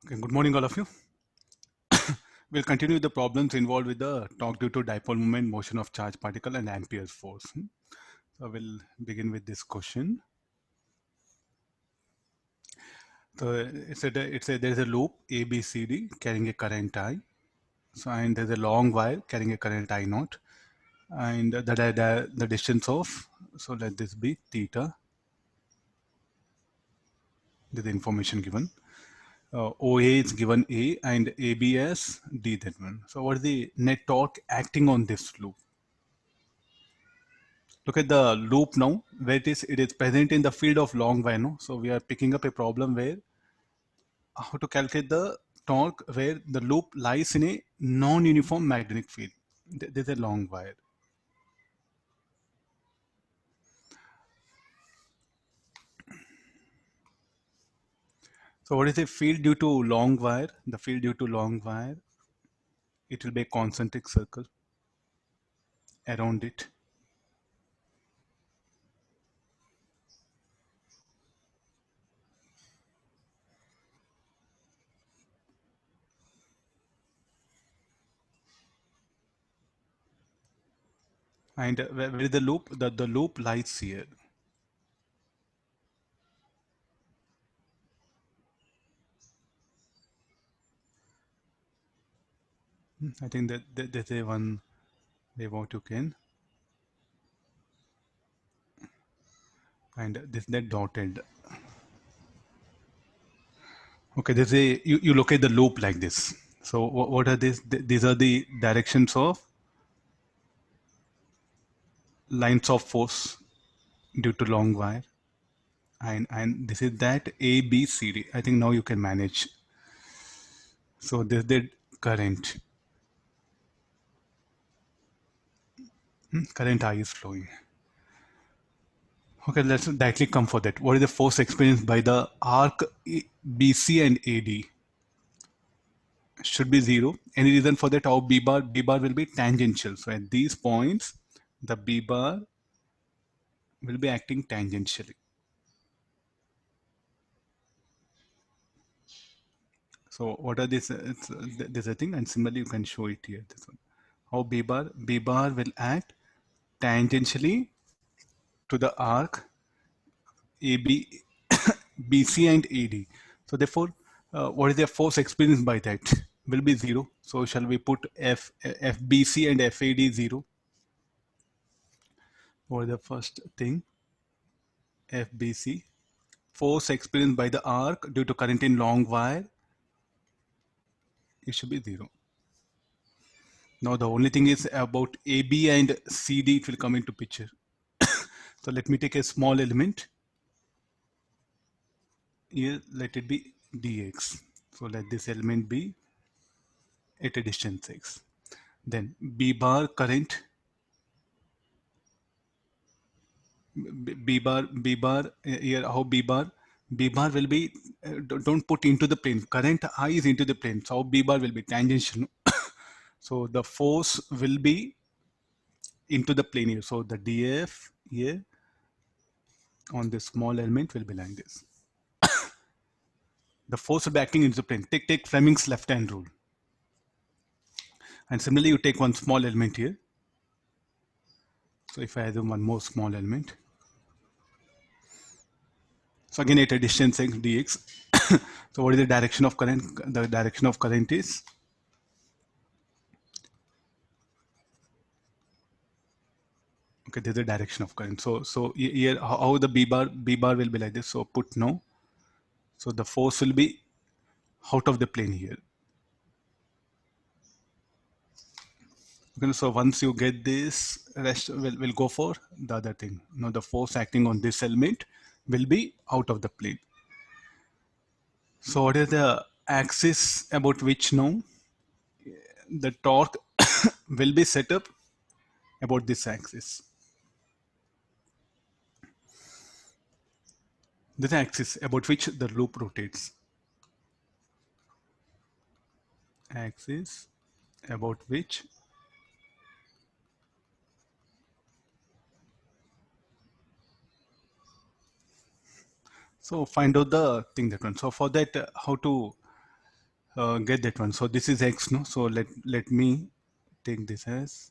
Okay, good morning, all of you. We'll continue the problems involved with the torque due to dipole moment, motion of charge particle, and Ampere's force. So we'll begin with this question. So there is a loop A, B, C, D carrying a current I. So and there's a long wire carrying a current I naught, and the distance of, so let this be theta. This is the information given. OA is given A and AB as D, that one. So what is the net torque acting on this loop? Look at the loop now, where it is present in the field of long wire. No? So we are picking up a problem where how to calculate the torque where the loop lies in a non-uniform magnetic field. There's a long wire. So what is the field due to long wire? The field due to long wire, it will be a concentric circle around it. And where is the loop? The loop lies here. I think that there's a one way what you can. And this that dotted. Okay, there's a you look at the loop like this. So what are these? These are the directions of lines of force due to long wire, and this is that A, B, C, D. I think now you can manage. So this the current. Current I is flowing. Okay, let's directly come for that. What is the force experienced by the arc BC and AD? Should be zero. Any reason for that? How B bar? B bar will be tangential. So at these points, the B bar will be acting tangentially. So what are these? There's a thing, and similarly you can show it here. This one. How B bar will act tangentially to the arc AB, BC and AD. So therefore, what is the force experienced by that? Will be zero. So shall we put FBC and FAD zero? What is the first thing? FBC. Force experienced by the arc due to current in long wire, it should be zero. Now the only thing is about AB and CD, it will come into picture. So let me take a small element. Here, let it be dx. So let this element be at a distance x. Then B bar current, B bar, here how B bar will be, don't put into the plane. Current I is into the plane. So how B bar will be tangential. So the force will be into the plane here. So the df here on this small element will be like this. The force will be acting into the plane. Take Fleming's left hand rule. And similarly, you take one small element here. So if I add one more small element. So again, at a distance x dx. So what is the direction of current? The direction of current is okay. There's the direction of current. So here how the B bar will be like this. So put no. So the force will be out of the plane here. Okay, so once you get this, rest will go for the other thing. Now the force acting on this element will be out of the plane. So what is the axis about which now the torque will be set up about this axis? This axis about which the loop rotates. Axis about which so find out the thing that one. So for that, how to get that one. So this is x, no? So let me take this as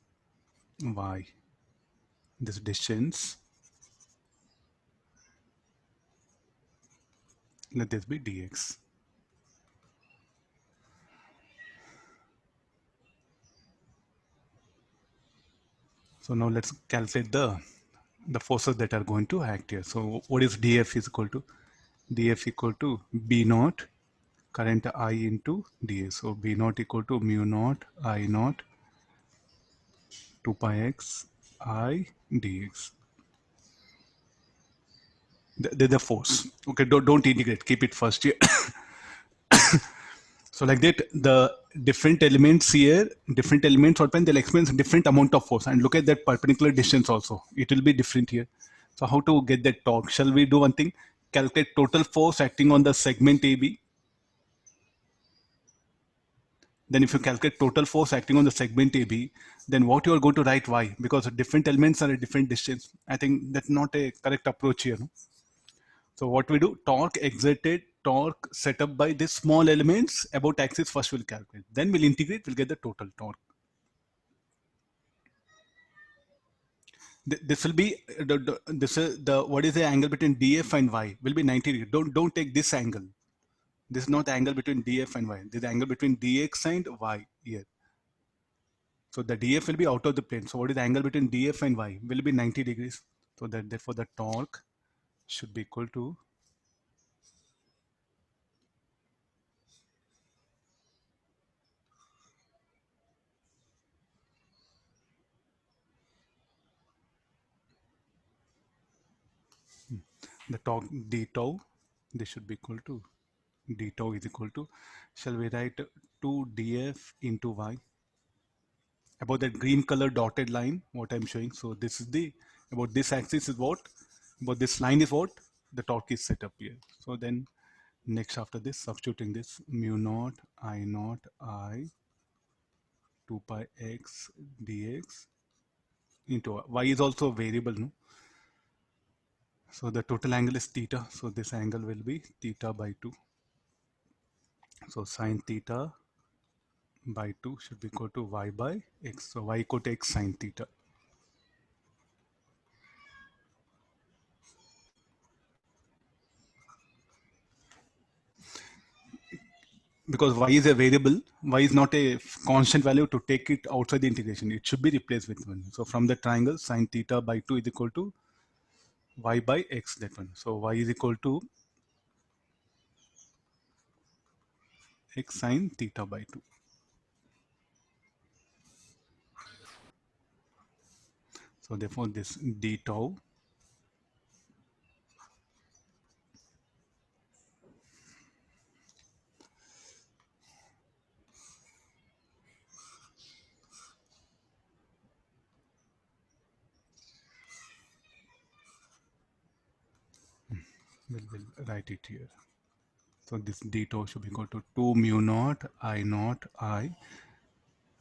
y. This distance, let this be dx. So now let's calculate the forces that are going to act here. So what is df is equal to? Df equal to b naught current I into dx. So b naught equal to mu naught I naught 2 pi x I dx. The force. Okay, don't integrate. Keep it first here. So like that, the different elements here, different elements or they'll experience different amount of force. And look at that perpendicular distance also. It will be different here. So how to get that torque? Shall we do one thing? Calculate total force acting on the segment AB. Then if you calculate total force acting on the segment AB, then what you are going to write y? Because different elements are at different distance. I think that's not a correct approach here. No? So what we do, torque exerted, torque set up by these small elements about axis first we'll calculate. Then we'll integrate, we'll get the total torque. This will be, this is the, what is the angle between DF and Y will be 90 degrees. Don't take this angle. This is not the angle between DF and Y. This is the angle between DX and Y here. So the DF will be out of the plane. So what is the angle between DF and Y will be 90 degrees. So that therefore the torque should be equal to the torque d tau. This should be equal to d tau is equal to, shall we write 2 df into y about that green color dotted line what I'm showing. So this is the, about this axis is what, about this line is what the torque is set up here. So then next after this, substituting this mu naught I naught I 2 pi x dx into y is also a variable, no? So the total angle is theta. So this angle will be theta by 2. So sine theta by 2 should be equal to y by x. So y equal to x sine theta. Because y is a variable, y is not a constant value to take it outside the integration. It should be replaced with 1. So from the triangle, sine theta by 2 is equal to y by x, that one. So y is equal to x sine theta by 2. So therefore this d tau will write it here. So this d tau should be equal to 2 mu naught I naught I.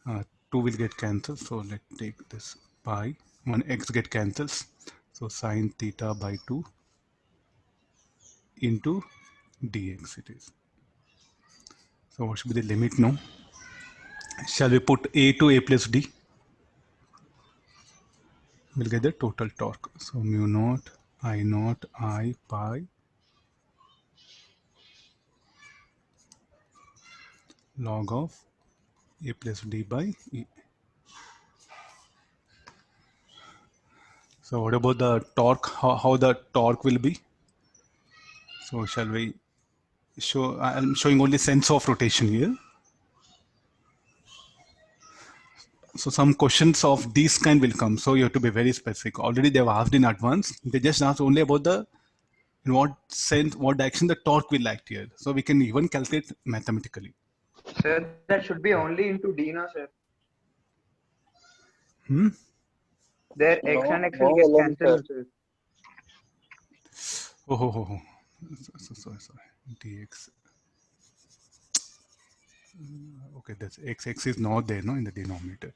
2 will get cancelled. So let's take this pi. 1 x get cancels. So sine theta by 2 into dx it is. So what should be the limit now? Shall we put a to a plus d? We'll get the total torque. So mu naught I naught I pi log of a plus d by e. So what about the torque? How the torque will be? So shall we show? I'm showing only sense of rotation here. So some questions of this kind will come. So you have to be very specific. Already they have asked in advance. They just asked only about the, in what sense, what direction the torque will act here. So we can even calculate mathematically. Sir, that should be only into D, na, sir. There X and X will get cancelled, sir. Oh. Sorry. dx. Okay, that's x is not there, no, in the denominator.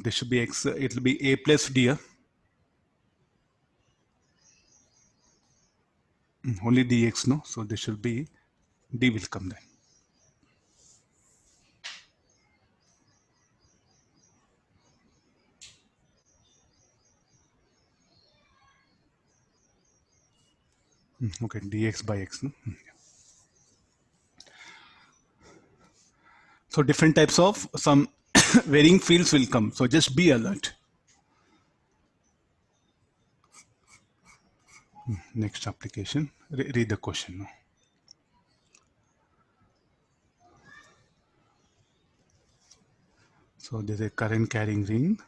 This should be x. It will be a plus d. Only dx, no. So this should be d will come then. Okay, dx by x. No? So different types of some varying fields will come. So just be alert. Next application. Read the question. So there's a current carrying ring.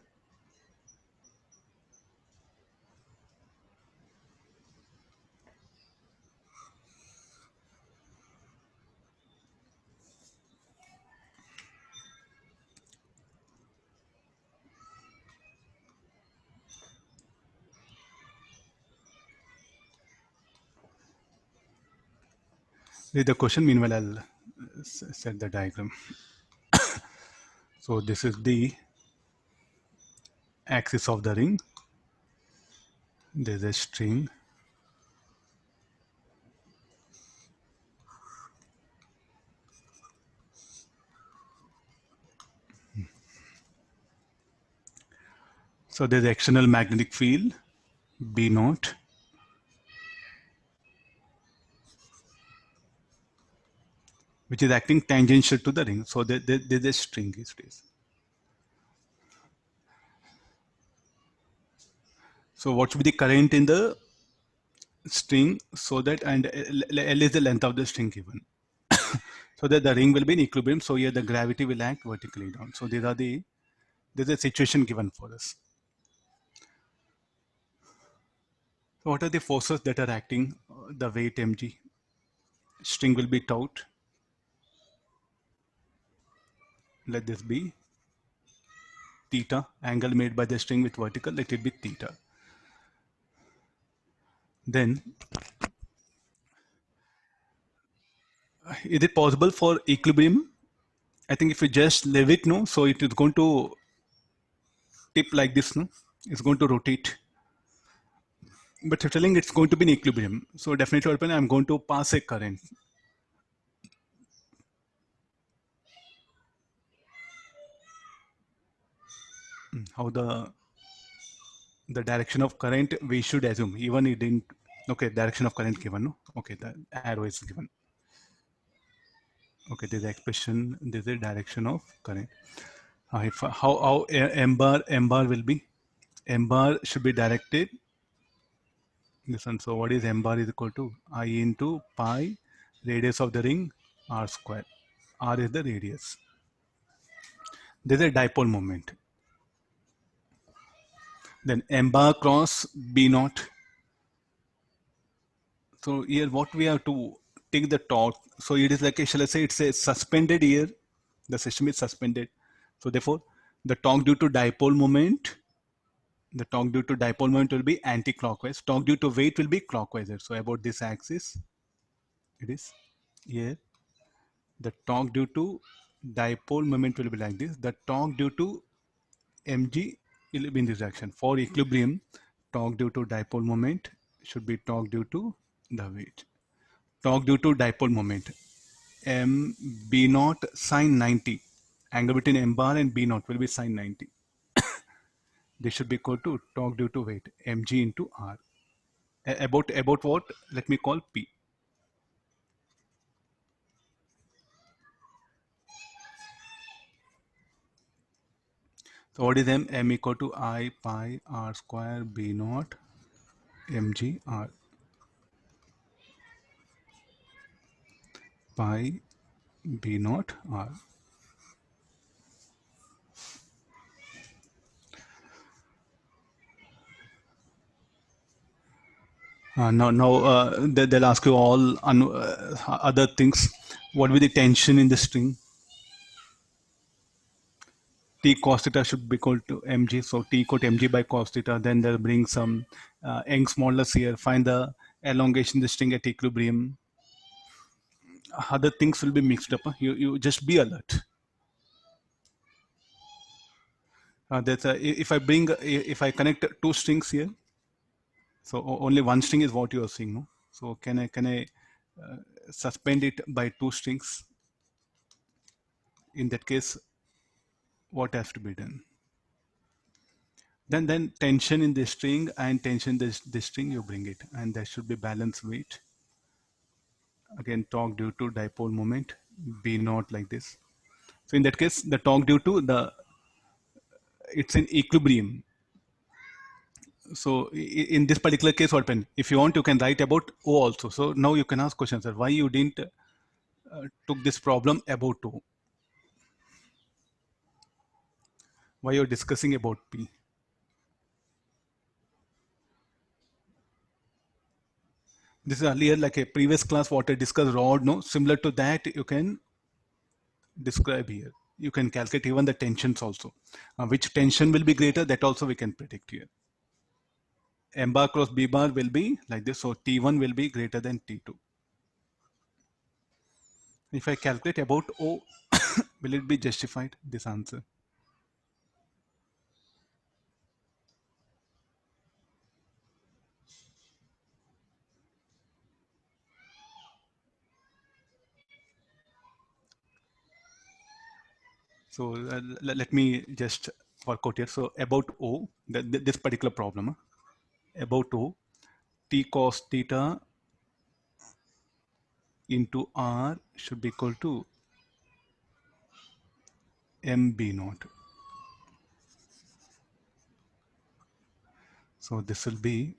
Read the question. Meanwhile, I'll set the diagram. So this is the axis of the ring. There's a string. So there's the external magnetic field, B naught. Which is acting tangential to the ring. So there's a string is placed. So what should be the current in the string so that, and L is the length of the string given. So that the ring will be in equilibrium. So here the gravity will act vertically down. So there's a situation given for us. So what are the forces that are acting? The weight mg. String will be taut. Let this be theta. Angle made by the string with vertical, let it be theta. Then, is it possible for equilibrium? I think if you just leave it, no, so it is going to tip like this, no? It's going to rotate. But you're telling it's going to be in equilibrium. So definitely open, I'm going to pass a current. How the direction of current we should assume, even it didn't, okay, direction of current given, no? Okay, the arrow is given. Okay, there's expression, there's a direction of current. How M bar will be? M bar should be directed this one. So what is M bar is equal to I into pi radius of the ring r square. R is the radius. There's a dipole moment. Then M bar cross B naught. So here what we have to take the torque. So it is like a, shall I say it's a suspended here. The system is suspended. So therefore the torque due to dipole moment, the torque due to dipole moment will be anti-clockwise. Torque due to weight will be clockwise. So about this axis, it is here. The torque due to dipole moment will be like this. The torque due to mg will be in this direction. For equilibrium, torque due to dipole moment should be torque due to the weight. Torque due to dipole moment, m b naught sine 90. Angle between m bar and b naught will be sine 90. This should be equal to torque due to weight, mg into r. About what? Let me call p. So what is m? M equal to I pi r square b naught mg r. Pi b naught r. Now they'll ask you all other things. What will be the tension in the string? T cos theta should be equal to mg. So T equal to mg by cos theta. Then they'll bring some Young's modulus here. Find the elongation in the string at equilibrium. Other things will be mixed up. You just be alert. If I connect two strings here, so only one string is what you are seeing. No? So can I suspend it by two strings? In that case, what has to be done? Then tension in the string and tension this string you bring it, and there should be balance weight. Again, torque due to dipole moment, B naught like this. So in that case, the torque due to the it's in equilibrium. So in this particular case, what happen? If you want, you can write about O also. So now you can ask questions, sir. Why you didn't took this problem about O? Why you're discussing about P? This is earlier like a previous class what I discussed rod. No, similar to that you can describe here. You can calculate even the tensions also. Which tension will be greater, that also we can predict here. M bar cross B bar will be like this. So T1 will be greater than T2. If I calculate about O, will it be justified, this answer? So let me just work out here. So about O, this particular problem, about O, T cos theta into R should be equal to MB naught. So this will be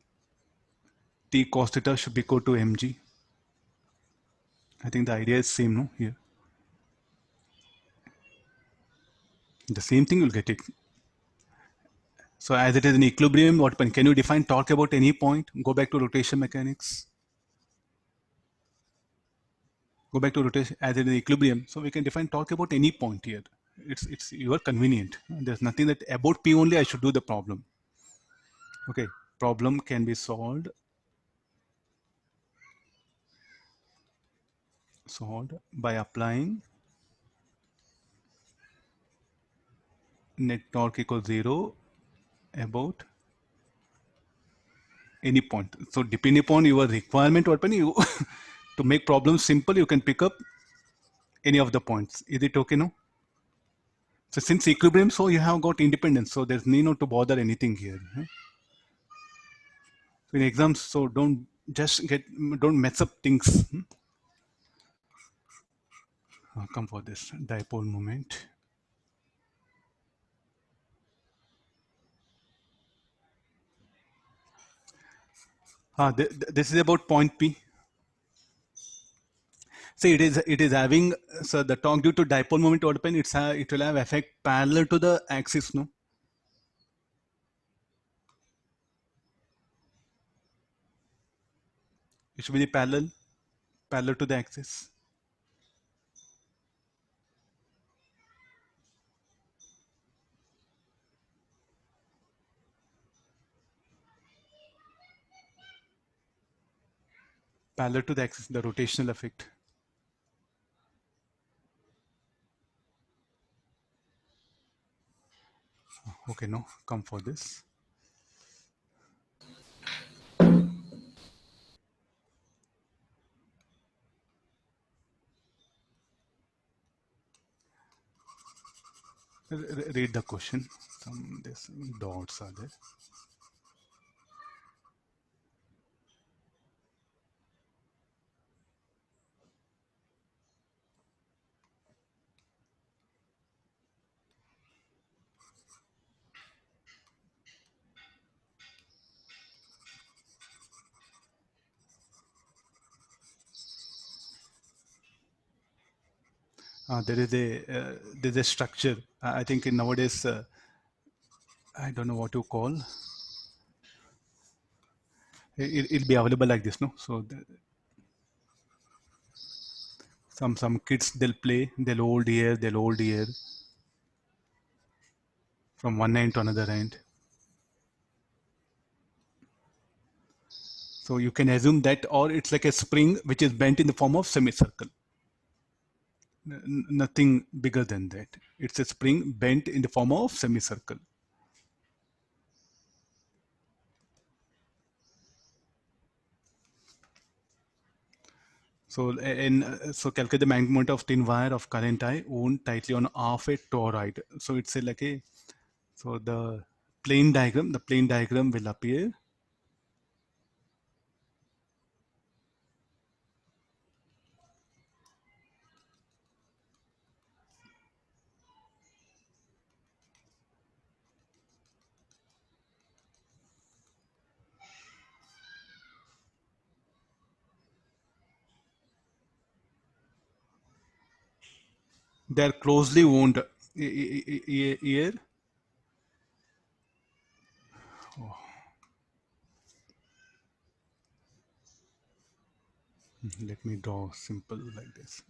T cos theta should be equal to mg. I think the idea is same, no? Here. The same thing you'll get it. So as it is in equilibrium, what can you define torque about any point? Go back to rotation mechanics. Go back to rotation as it is in equilibrium. So we can define torque about any point here. It's your convenient. There's nothing that about P only I should do the problem. Okay, problem can be solved by applying net torque equals 0 about any point. So depending upon your requirement, what you to make problems simple, you can pick up any of the points. Is it okay? No. So since equilibrium, so you have got independence. So there's need not to bother anything here. So in exams, so don't mess up things. Come for this dipole moment. This is about point P. See, it is having, so the torque due to dipole moment what happen, it will have effect parallel to the axis, no? It should be the parallel to the axis. Parallel to the axis, the rotational effect. Okay, no, come for this. Read the question. Some this dots are there. There is a structure. I think in nowadays I don't know what to call. It'll be available like this, no? So some kids they'll play, they'll hold here from one end to another end. So you can assume that, or it's like a spring which is bent in the form of semicircle. Nothing bigger than that. It's a spring bent in the form of semicircle. So calculate the magnetic moment of thin wire of current I wound tightly on half a toroid. So it's a, like a, so the plane diagram. The plane diagram will appear. They are closely wound here. Let me draw simple like this.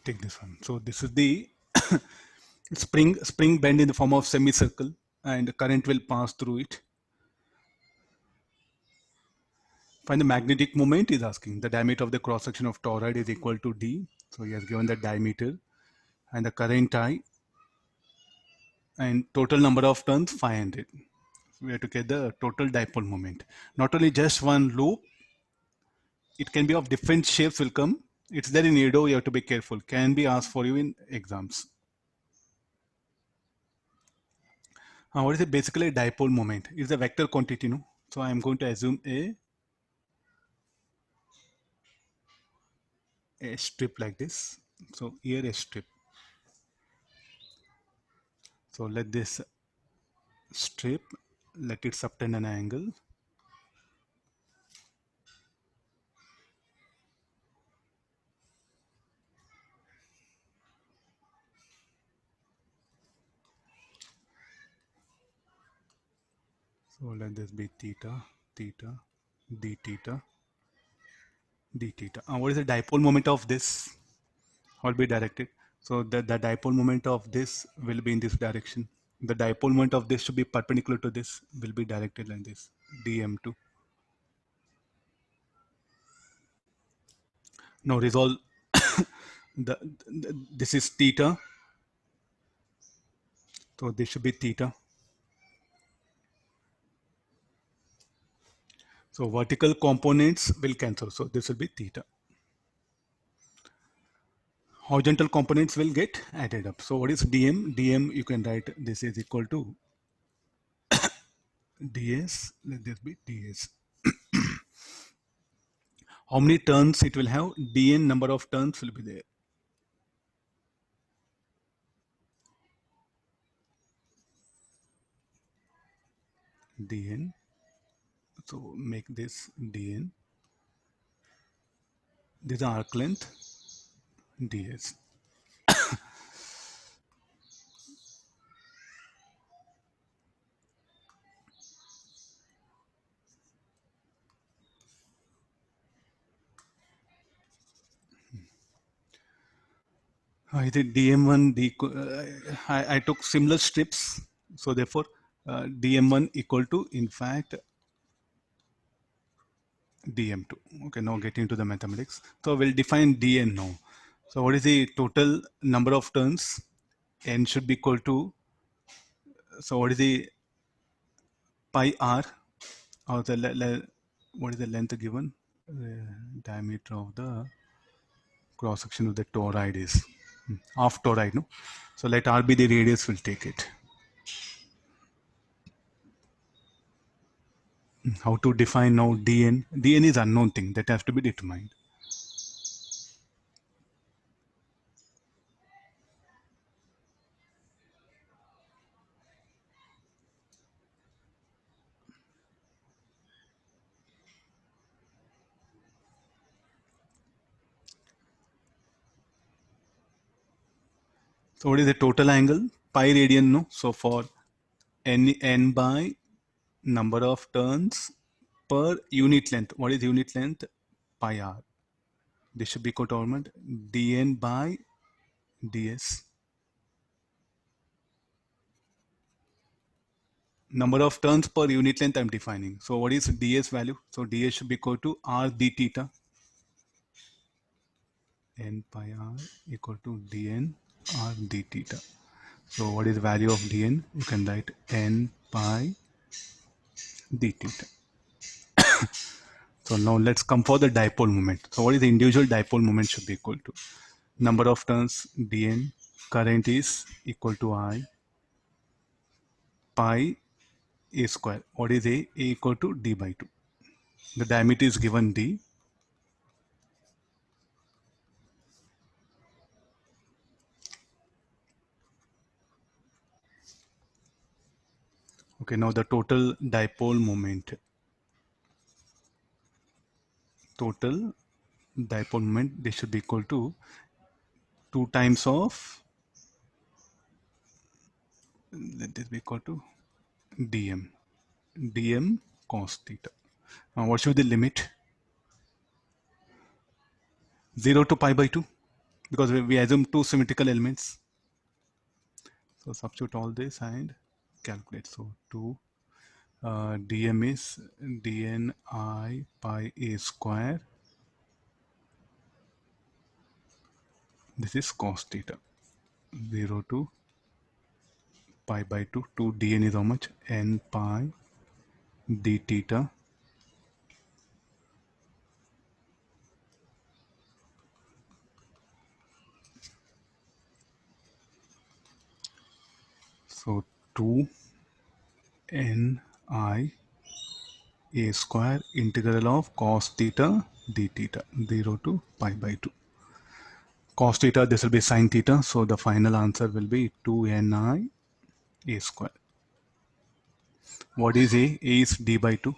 Take this one. So this is the spring bend in the form of semicircle, and current will pass through it. Find the magnetic moment is asking. The diameter of the cross section of toroid is equal to d. So he has given the diameter and the current I, and total number of turns 500. We have to get the total dipole moment. Not only just one loop, it can be of different shapes will come. It's there in EDO, you have to be careful. Can be asked for you in exams. What is it? Basically a dipole moment? It's a vector quantity, no? So I'm going to assume a strip like this. So here a strip. So let this strip, let it subtend an angle. So let this be theta, theta, d theta, d theta. What is the dipole moment of this? Will be directed. So the dipole moment of this will be in this direction. The dipole moment of this should be perpendicular to this, will be directed like this, dm2. Now resolve this is theta. So this should be theta. So vertical components will cancel. So this will be theta. Horizontal components will get added up. So what is dm? Dm, you can write this is equal to ds. Let this be ds. How many turns it will have? Dn number of turns will be there. Dn. So make this dn. This is arc length ds. I did dm1 I took similar strips, so therefore dm1 equal to in fact dm2. Okay, now getting to the mathematics. So we'll define dn now. So what is the total number of turns? N should be equal to, so what is the pi r, or what is the length given? Diameter of the cross section of the toroid is half toroid, no? So let r be the radius, will take it. How to define now dn? Dn is unknown thing that has to be determined. So what is the total angle? Pi radian, no? So for n by number of turns per unit length. What is unit length? Pi r. This should be equal to dn by ds. Number of turns per unit length I'm defining. So what is ds value? So ds should be equal to r d theta. N pi r equal to dn r d theta. So what is the value of dn? You can write n pi d theta. So now let's come for the dipole moment. So what is the individual dipole moment should be equal to? Number of turns dn, current is equal to I, pi a square. What is a? A equal to d by 2. The diameter is given d. Okay, now the total dipole moment. Total dipole moment, this should be equal to 2 times of, let this be equal to dm. dm cos theta. Now what should be the limit? 0 to pi by 2, because we assume two symmetrical elements. So substitute all this and calculate. So 2 dm is dn I pi a square. This is cos theta. 0 to pi by 2. 2 dn is how much? N pi d theta. So 2 n I a square integral of cos theta d theta, 0 to pi by 2. Cos theta, this will be sin theta. So the final answer will be 2ni a square. What is a? A is d by 2.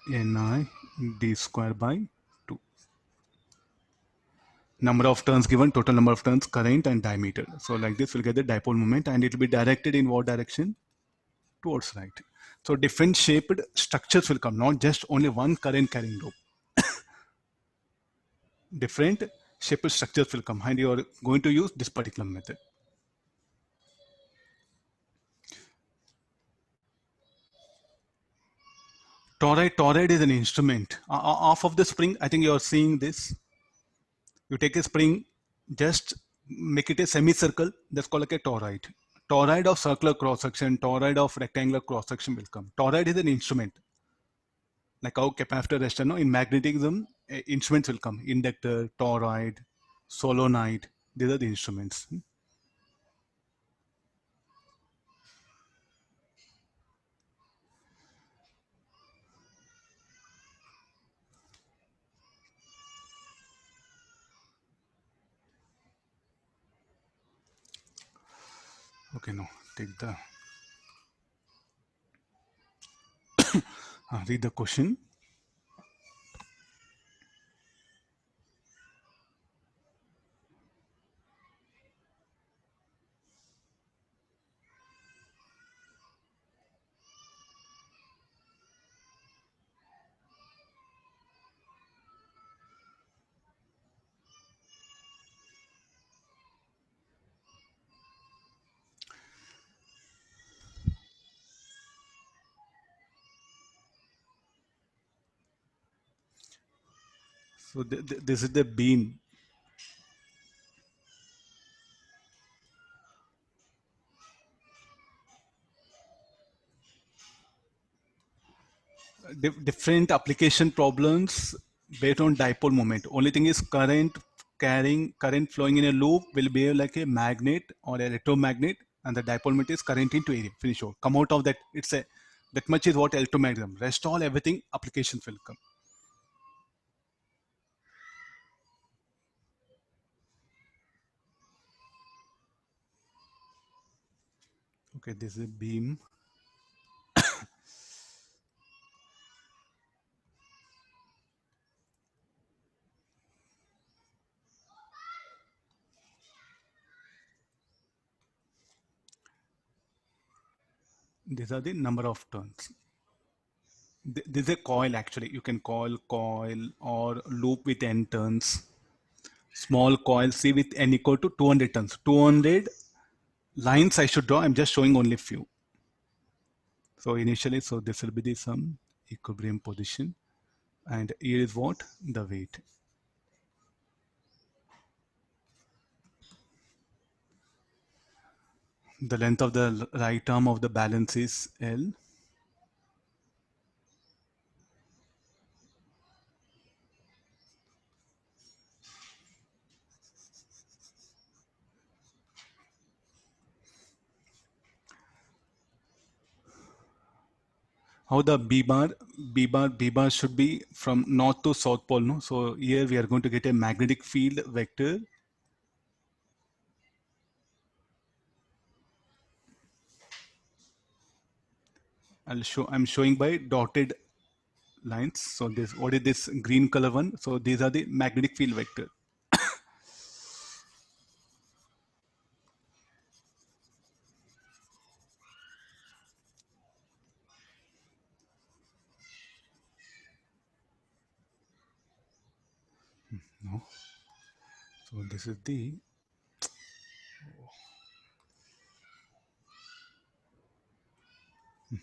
Ni d square by 2. Number of turns given, total number of turns, current and diameter. So like this, we'll get the dipole moment, and it will be directed in what direction? Towards right. So different shaped structures will come, not just only one current carrying loop. Different shaped structures will come, and you are going to use this particular method. Toroid is an instrument. Off of the spring, I think you are seeing this. You take a spring, just make it a semicircle. That's called like a toroid. Toroid of circular cross section, toroid of rectangular cross section will come. Toroid is an instrument. Like how capacitor resistor, no? In magnetism, instruments will come. Inductor, toroid, solenoid. These are the instruments. Okay, now take the read the question. So this is the beam. Different application problems based on dipole moment. Only thing is current flowing in a loop will be like a magnet or electromagnet, and the dipole moment is current into area. Finish all. Come out of that. It's a that much is what electromagnetism. Rest all everything applications will come. Okay, this is a beam. These are the number of turns. This is a coil actually. You can call coil or loop with n turns. small coil C with N equal to 200 turns. 200 lines I should draw. I'm just showing only few. So initially, so this will be the some equilibrium position, and here is what the weight. The length of the right arm of the balance is L. How the B bar should be from north to south pole, no? So here we are going to get a magnetic field vector. I'm showing by dotted lines. So this, what is this green color one? So these are the magnetic field vector. No. So this is the,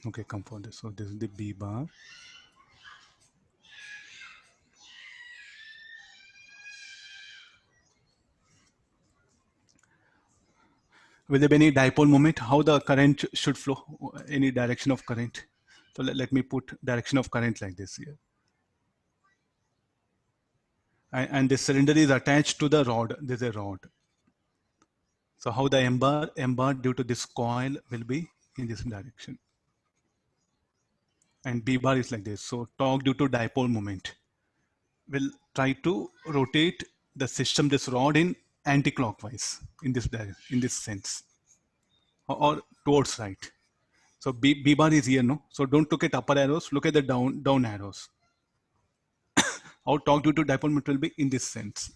okay, come for this. So this is the B bar. Will there be any dipole moment? How the current should flow? Any direction of current? So let me put direction of current like this here. And this cylinder is attached to the rod. There's a rod. So how the M bar due to this coil will be in this direction. And B bar is like this. So torque due to dipole moment will try to rotate the system, this rod in anti-clockwise in this sense, or towards right. So B bar is here, no? So don't look at upper arrows, look at the down arrows. How torque due to dipole moment will be in this sense.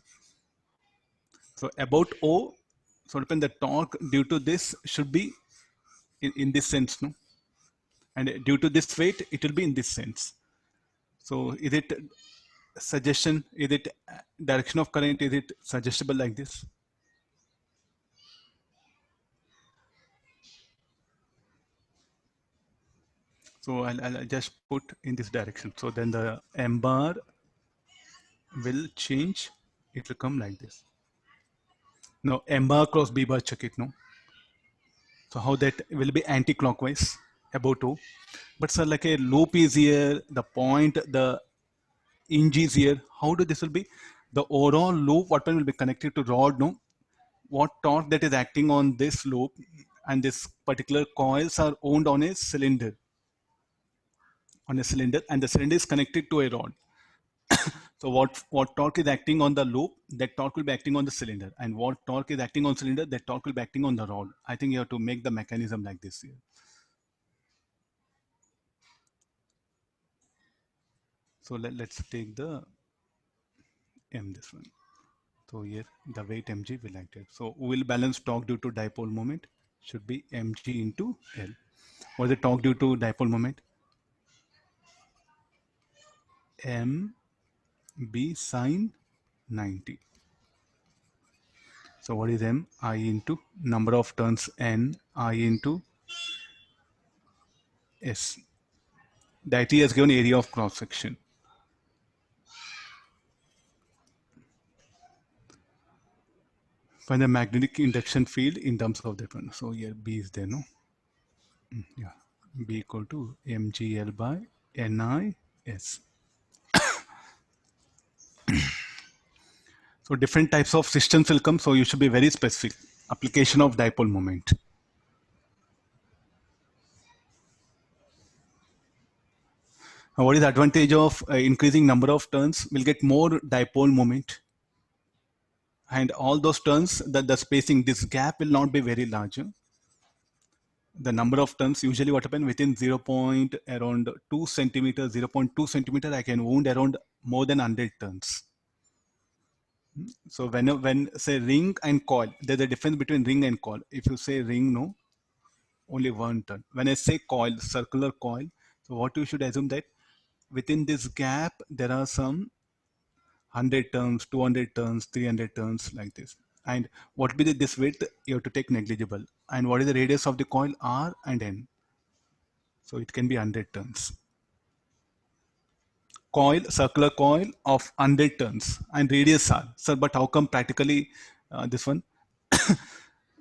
So about O, so depend the torque due to this should be in this sense, no? And due to this weight, it will be in this sense. So is it suggestion? Is it direction of current? Is it suggestible like this? So I'll just put in this direction. So then the M bar will change. It will come like this. Now M bar cross B bar, check it, no? So how that will be anti-clockwise about O. But sir, like a loop is here, the point, the hinge is here. How do this will be? The overall loop, what will be connected to rod, no? What torque that is acting on this loop and this particular coils are owned on a cylinder, and the cylinder is connected to a rod. So what torque is acting on the loop, that torque will be acting on the cylinder, and what torque is acting on cylinder, that torque will be acting on the rod. I think you have to make the mechanism like this here. So let's take the M, this one. So here the weight mg will act. So we will balance torque due to dipole moment should be mg into L. What is the torque due to dipole moment? M B sine 90. So what is M? I into number of turns N, I into S. That has given area of cross section. Find the magnetic induction field in terms of that one. So here B is there, no? Yeah. B equal to mgl by NIS. So different types of systems will come. So you should be very specific. Application of dipole moment. Now, what is the advantage of increasing number of turns? We'll get more dipole moment. And all those turns, the spacing, this gap will not be very large. The number of turns, usually what happens within 0. Around 2 centimeters, 0.2 centimeter, I can wound around more than 100 turns. So when say ring and coil, there's a difference between ring and coil. If you say ring, no, only 1 turn. When I say coil, circular coil, so what you should assume that within this gap, there are some 100 turns, 200 turns, 300 turns, like this. And what will be this width? You have to take negligible. And what is the radius of the coil? R and N. So it can be 100 turns. Coil, circular coil of 100 turns and radius R. Sir, but how come practically this one?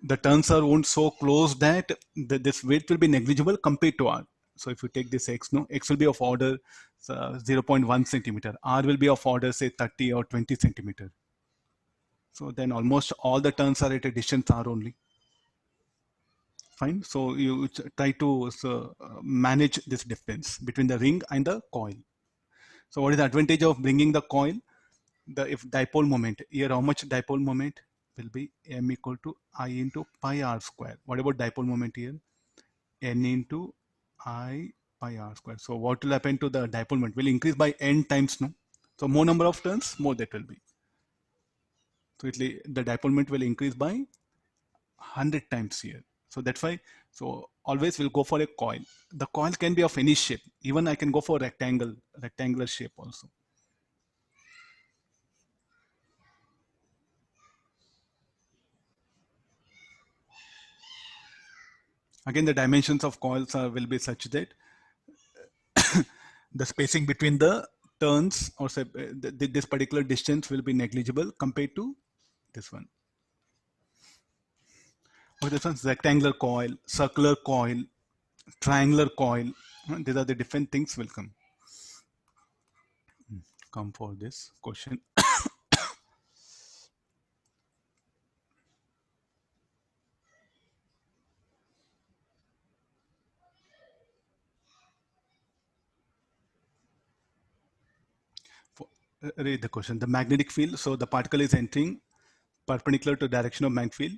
The turns are won't so close that this width will be negligible compared to R. So if you take this X, no, X will be of order 0.1 centimeter. R will be of order say 30 or 20 centimeter. So then almost all the turns are at a distance R only. Fine. So you try to manage this difference between the ring and the coil. So what is the advantage of bringing the coil? The if dipole moment here, how much dipole moment will be m equal to I into pi r square. What about dipole moment here? N into I pi r square. So what will happen to the dipole moment? Will increase by n times, no? So more number of turns, more that will be. So the dipole moment will increase by 100 times here. So that's why, so always we'll go for a coil. The coil can be of any shape. Even I can go for rectangular shape also. Again, the dimensions of coils will be such that the spacing between the turns or say, this particular distance will be negligible compared to this one. Or this one's rectangular coil, circular coil, triangular coil. These are the different things will come for this question. Read the question. The magnetic field. So the particle is entering perpendicular to direction of magnetic field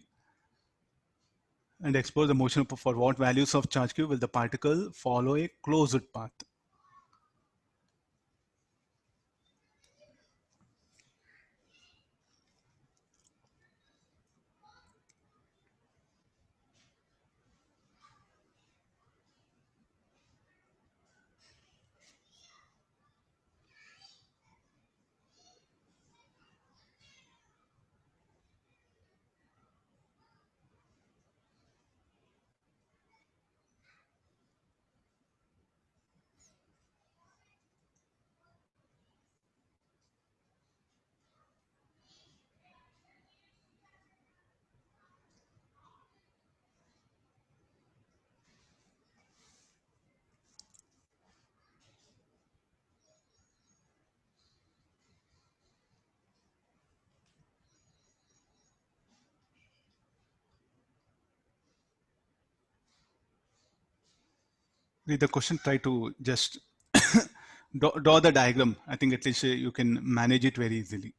and explore the motion for what values of charge q will the particle follow a closed path. Read the question. Try to just draw the diagram. I think at least you can manage it very easily.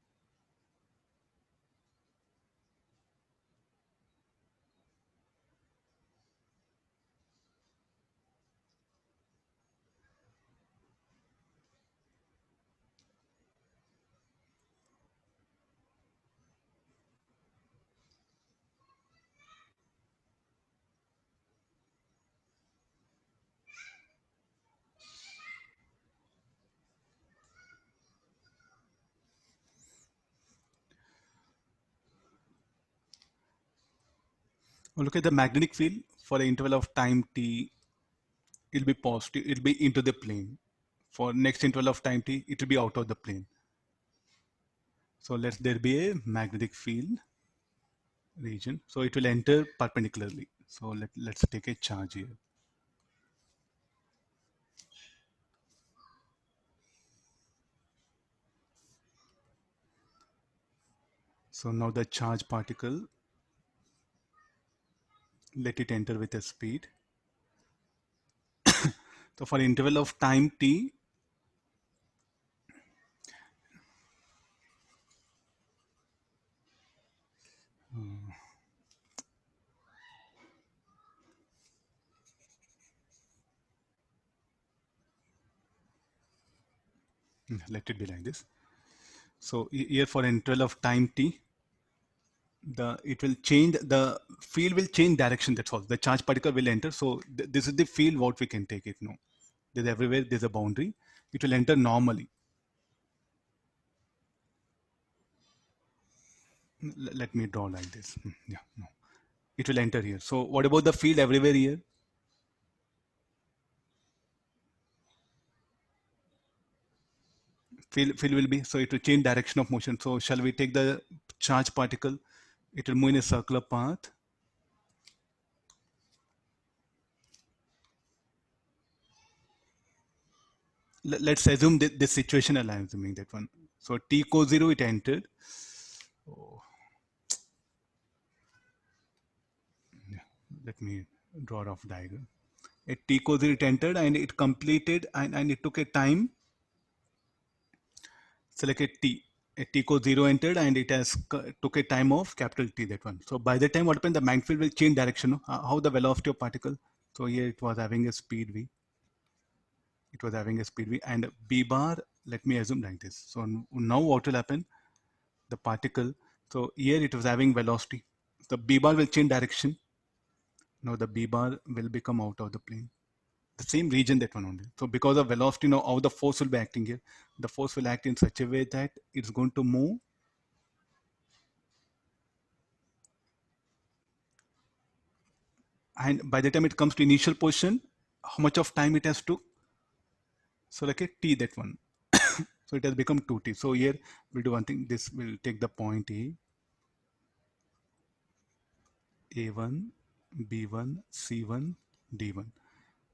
Look at the magnetic field for an interval of time t. It'll be positive. It'll be into the plane. For next interval of time t, it will be out of the plane. So let there be a magnetic field region. So it will enter perpendicularly. So let's take a charge here. So now the charge particle, let it enter with a speed. So for interval of time t, let it be like this. So here for interval of time t, it will change, the field will change direction. That's all. The charge particle will enter. So this is the field what we can take it. No, there's everywhere there's a boundary. It will enter normally. Let me draw like this. Yeah, no. It will enter here. So what about the field everywhere here? Field will be, so it will change direction of motion. So shall we take the charge particle? It will move in a circular path. Let's assume that this situation, I'm assuming that one. So t equals 0, it entered. Oh, yeah. Let me draw a rough diagram. At t equals 0, it entered and it completed, and it took a time. Select a t. A t equals 0 entered and it has took a time of capital T, that one. So by the time what happened, the magnetic field will change direction. No? How the velocity of particle. So here it was having a speed v. It was having a speed v, and b bar, let me assume like this. So now what will happen? The particle, so here it was having velocity. The b bar will change direction. Now the b bar will become out of the plane. The same region, that one only. So because of velocity, now how the force will be acting here? The force will act in such a way that it's going to move. And by the time it comes to initial position, how much of time it has to? So like a t, that one. So it has become 2t. So here we'll do one thing. This will take the point A1, B1, C1, D1.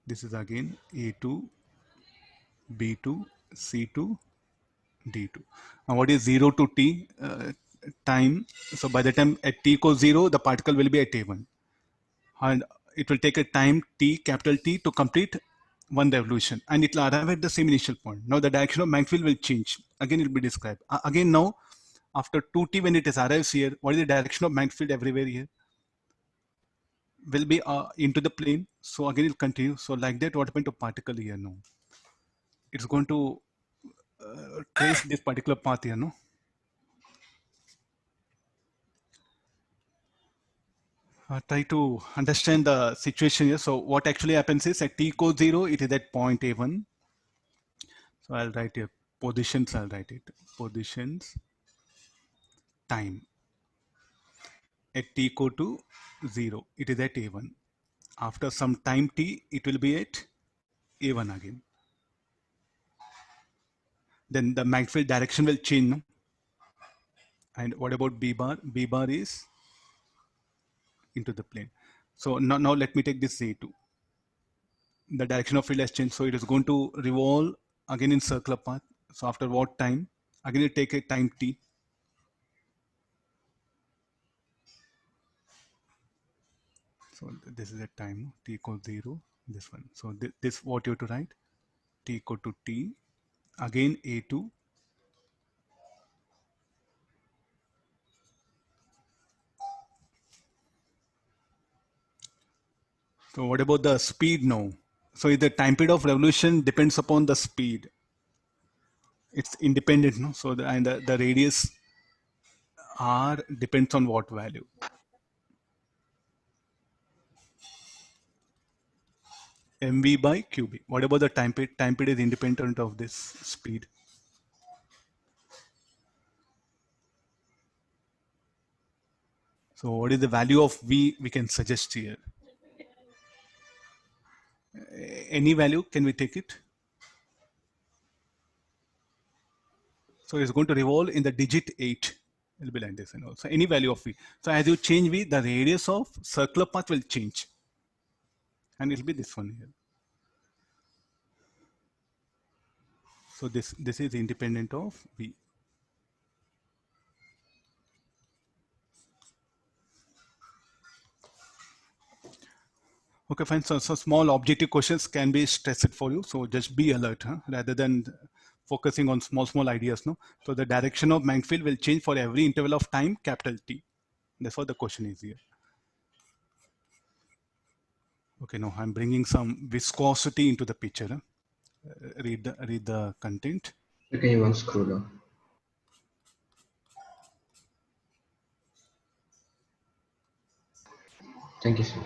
This is again A2, B2, C2, D2. Now what is 0 to t time? So by the time at t equals 0, the particle will be at A1. And it will take a time t, capital T, to complete one revolution. And it will arrive at the same initial point. Now the direction of magnetic field will change. Again, it will be described. Again now, after 2t, when it is arrives here, what is the direction of magnetic field everywhere here? Will be into the plane. So again, it will continue. So like that, what happened to particle here now? It's going to trace this particular path here, no? Try to understand the situation here. So what actually happens is at t equals 0, it is at point A1. So I'll write here positions, I'll write it. Positions, time. At t equal to 0, it is at A1. After some time t, it will be at A1 again. Then the magnetic field direction will change, no? And what about B bar? B bar is into the plane. So now let me take this A2. The direction of field has changed. So it is going to revolve again in circular path. So after what time? Again, it take a time t. So this is a time t equals 0. This one. So this what you have to write? T equal to t. Again A2. So what about the speed now? So the time period of revolution depends upon the speed. It's independent, no? So the radius r depends on what value? mv by qb. What about the time period? Time period is independent of this speed. So what is the value of v we can suggest here? Any value, can we take it? So it's going to revolve in the digit 8. It'll be like this and also any value of v. So as you change v, the radius of circular path will change. And it'll be this one here. So this is independent of v. Okay, fine. So small objective questions can be stressed for you. So just be alert, huh? Rather than focusing on small ideas. No. So the direction of magnetic field will change for every interval of time, capital T. That's what the question is here. Okay, now I'm bringing some viscosity into the picture. Huh? Read the content. Okay, you want scroll down. Thank you, sir.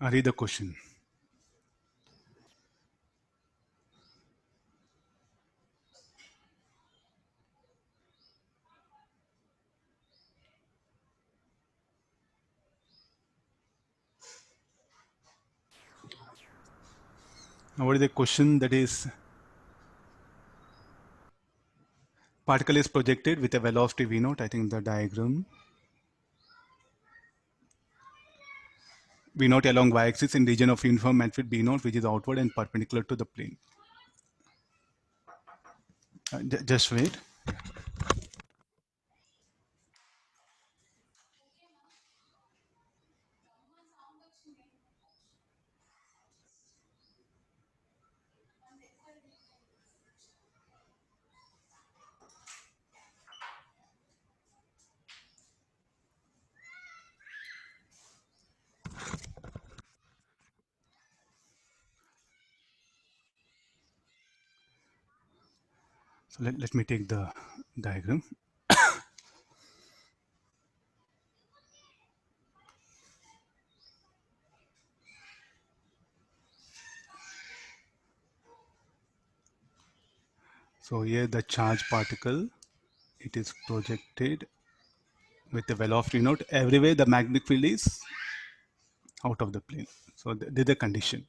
Read the question. Now, what is the question? That is, particle is projected with a velocity v naught. I think the diagram v naught along y-axis in region of uniform magnitude b naught, which is outward and perpendicular to the plane. Just wait. So let me take the diagram. So here the charge particle, it is projected with the velocity naught. Everywhere the magnetic field is out of the plane. So this is the condition.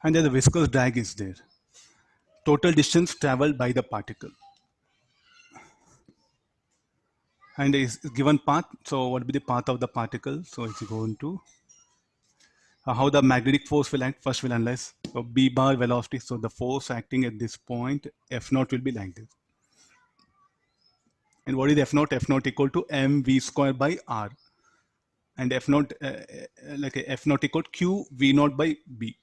And then the viscous drag is there. Total distance traveled by the particle. And is given path. So what will be the path of the particle? So it's going to how the magnetic force will act. First we'll analyze. So b bar velocity. So the force acting at this point, F naught will be like this. And what is F naught? F naught equal to mv square by r. And F naught like a F naught equal to q v naught by b.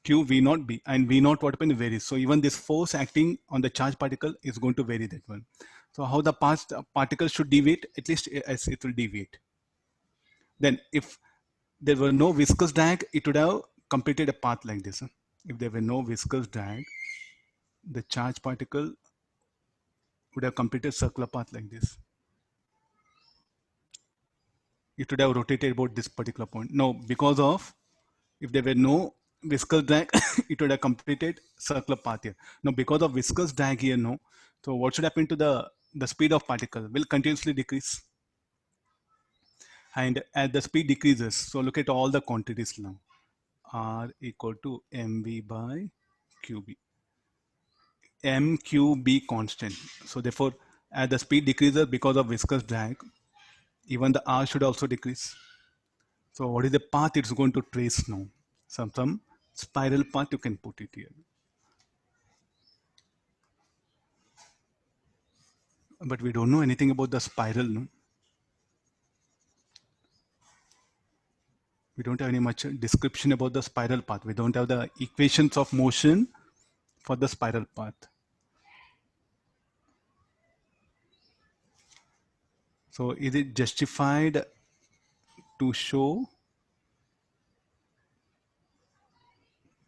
Q v naught b, and v naught what happens varies. So even this force acting on the charge particle is going to vary that one. So how the particle should deviate, at least as it will deviate. Then if there were no viscous drag, it would have completed a path like this. If there were no viscous drag, the charge particle would have completed circular path like this. It would have rotated about this particular point. No, because of, if there were no viscous drag, it would have completed circular path here. Now, because of viscous drag here, no. So what should happen to the speed of particle? Will continuously decrease. And as the speed decreases, so look at all the quantities now. R equal to mv by qb. mqb constant. So therefore, as the speed decreases because of viscous drag, even the R should also decrease. So what is the path it's going to trace now? Some spiral path you can put it here. But we don't know anything about the spiral, no? We don't have any much description about the spiral path. We don't have the equations of motion for the spiral path. So is it justified to show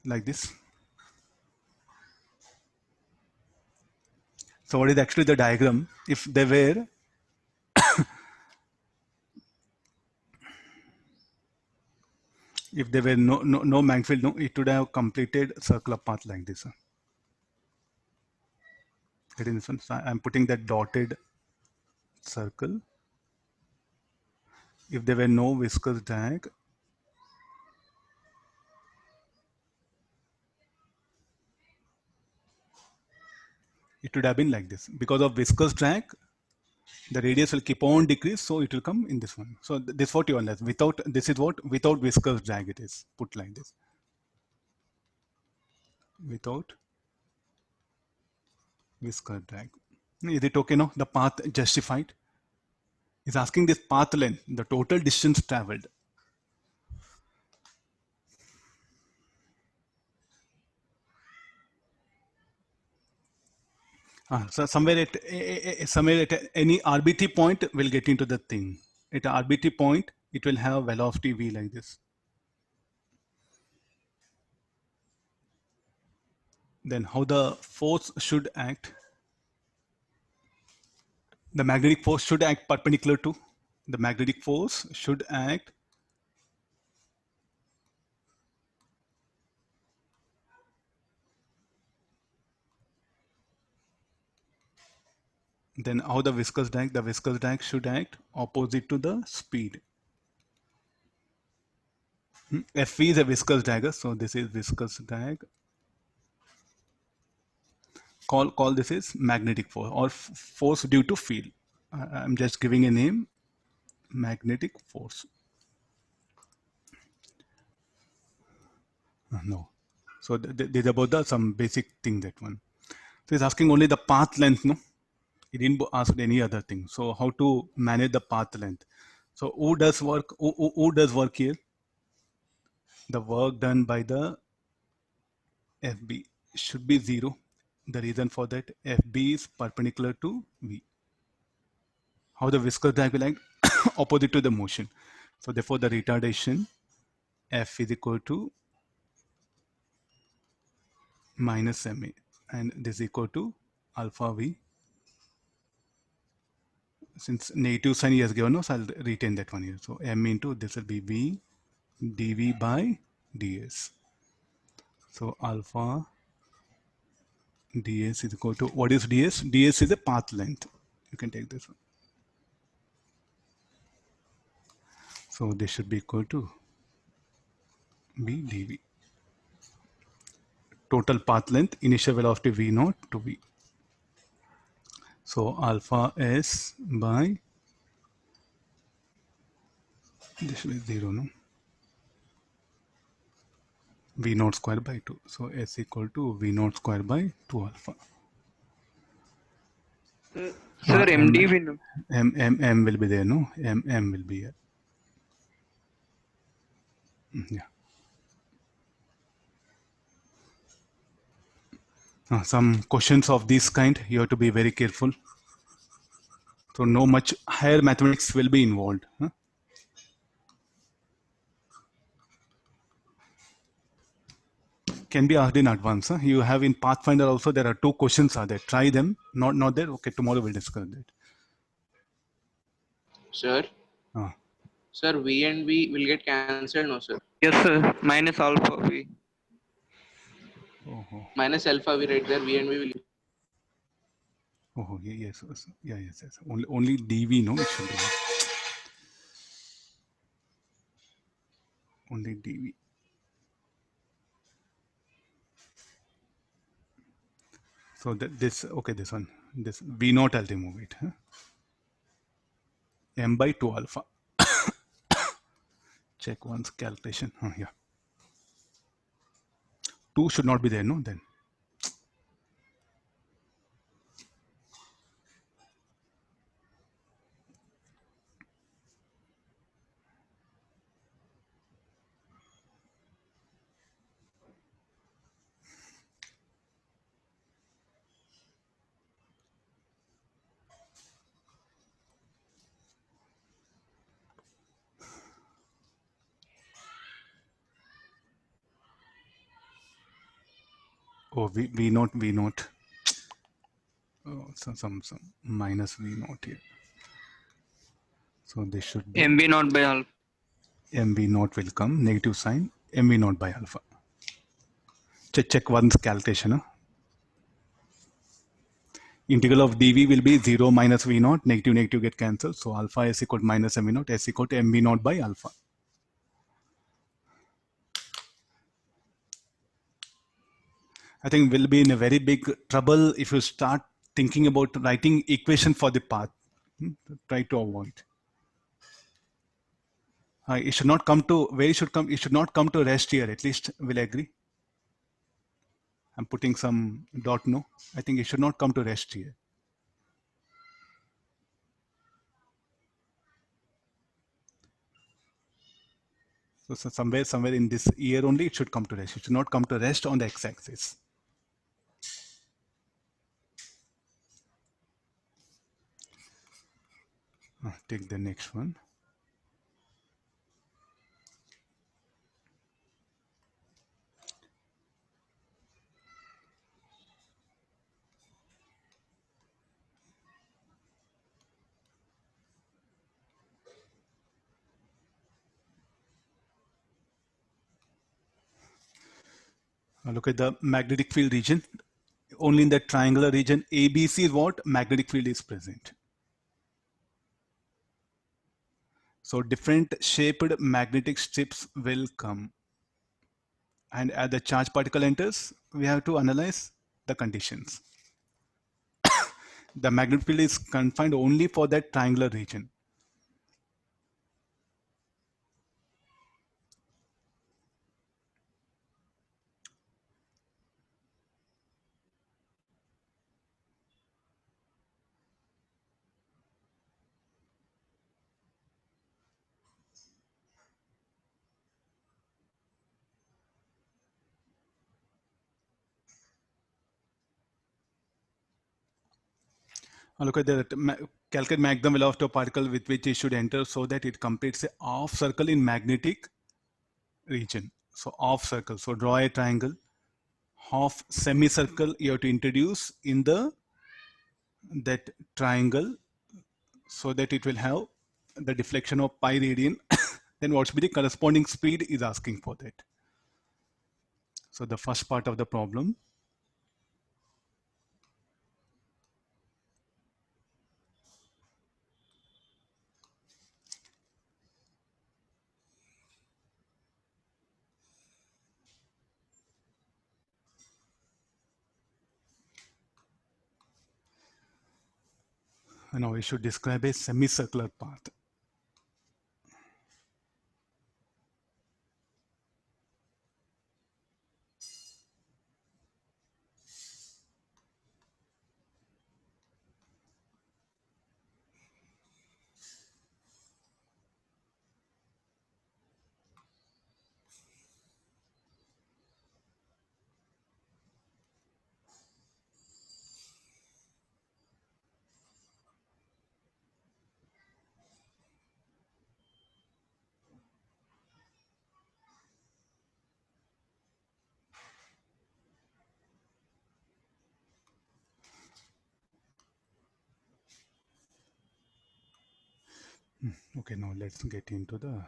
like this? So what is actually the diagram? If there were if there were no magnetic field, no, it would have completed circular path like this. Getting this one? So I'm putting that dotted circle. If there were no viscous drag, it would have been like this. Because of viscous drag, the radius will keep on decrease, so it will come in this one. So this is what you understand. Without, this is what without viscous drag it is put like this. Without viscous drag. Is it okay now? The path justified? Is asking this path length, the total distance traveled. So somewhere at any RBT point will get into the thing. At RBT point, it will have velocity v like this. Then how the force should act? The magnetic force should act perpendicular to. The magnetic force should act Then how the viscous drag? The viscous drag should act opposite to the speed. Fv is a viscous drag, so this is viscous drag. Call this is magnetic force or force due to field. I'm just giving a name, magnetic force. No. So this is about the some basic thing, that one. So he's asking only the path length, no? He didn't ask any other thing. So how to manage the path length? So who does work? Who does work here? The work done by the FB should be 0. The reason for that, FB is perpendicular to V. How the viscous drag will act? Opposite to the motion. So therefore the retardation F is equal to minus ma, and this is equal to alpha V. Since negative sign he has given us, I'll retain that one here. So m into this will be V dV by ds. So alpha ds is equal to, what is ds? ds is a path length. You can take this one. So this should be equal to V dV. Total path length, initial velocity V naught to V. So alpha s by, this should be 0, no? V naught square by 2. So s equal to V naught square by 2 alpha. Sir, MD will. M will be there, no? M will be here. Yeah. Some questions of this kind, you have to be very careful. So no much higher mathematics will be involved. Huh? Can be asked in advance. Huh? You have in Pathfinder also, there are 2 questions are there. Try them. Not there. Okay, tomorrow we'll discuss that. Sir, Ah. sir, V and V will get cancelled, no, sir? Yes, sir. Minus alpha V. Oh. Minus alpha V right there, V and V will. Oh, yes. Yeah, yes. Only dV, no? It should be. Only dV. So this, okay, this one. This V naught, I'll remove it. Huh? M by 2 alpha. Check one's calculation. Yeah. 2 should not be there, no? Then. Oh, V naught. Oh, some minus V naught here. So this should be MB not by alpha. MV naught will come, negative sign, MV naught by alpha. Check one's calculation. Huh? Integral of dV will be 0 minus V naught, negative get cancelled. So alpha is equal to minus MV naught, S equal to MV naught by alpha. I think we'll be in a very big trouble if you start thinking about writing equation for the path. Try to avoid. It should not come to, where it should come, it should not come to rest here, at least we'll agree. I'm putting some dot, no. I think it should not come to rest here. So somewhere in this year only it should come to rest. It should not come to rest on the x-axis. Take the next one. Look at the magnetic field region. only in that triangular region ABC is what magnetic field is present. So different shaped magnetic strips will come. And as the charge particle enters, we have to analyze the conditions. The magnetic field is confined only for that triangular region. Now look at the calculate maximum velocity of particle with which it should enter so that it completes a half circle in magnetic region. So half circle. So draw a triangle. Half semicircle you have to introduce in that triangle so that it will have the deflection of pi radian. Then what should be the corresponding speed is asking for that. So the first part of the problem. Now we should describe a semicircular path. Okay, now let's get into the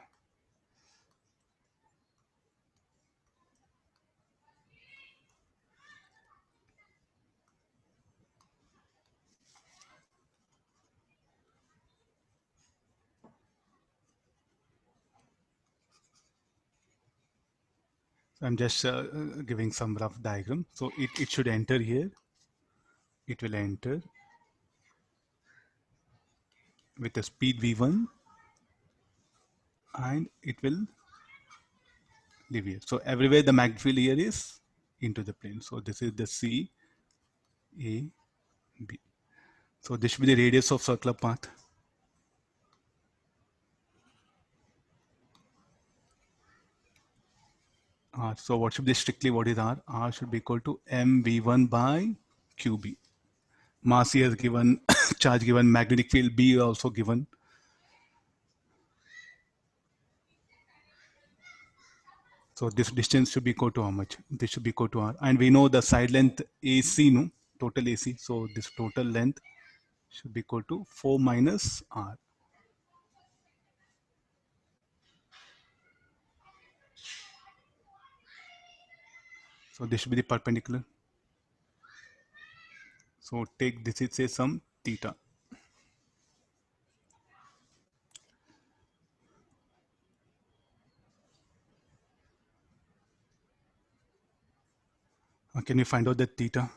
I'm just giving some rough diagram. So it should enter here. It will enter with a speed v1 and it will leave here. So everywhere the magnetic field here is into the plane. So this is the C, A, B. So this should be the radius of circular path. R. So what should be strictly what is R? R should be equal to mv1 by qb. Mass here is given, charge given, magnetic field B also given. So this distance should be equal to how much? This should be equal to R. And we know the side length AC, no? Total AC. So this total length should be equal to 4 minus R. So this should be the perpendicular. So take this is say some theta. Can you find out the theta?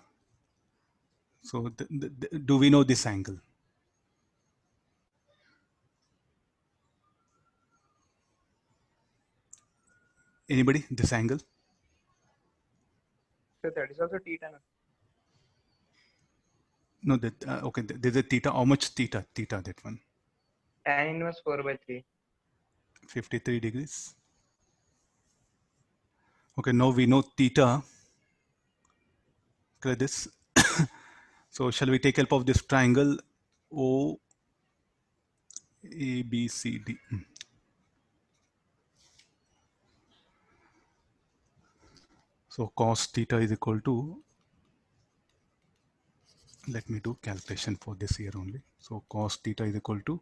So do we know this angle? Anybody? This angle? So that is also theta. No, that okay. There's a theta. How much theta? Theta, that one. Tan inverse 4/3. 53 degrees. Okay, now we know theta. Okay, this. So shall we take help of this triangle O A B C D? So cos theta is equal to, let me do calculation for this here only. So cos theta is equal to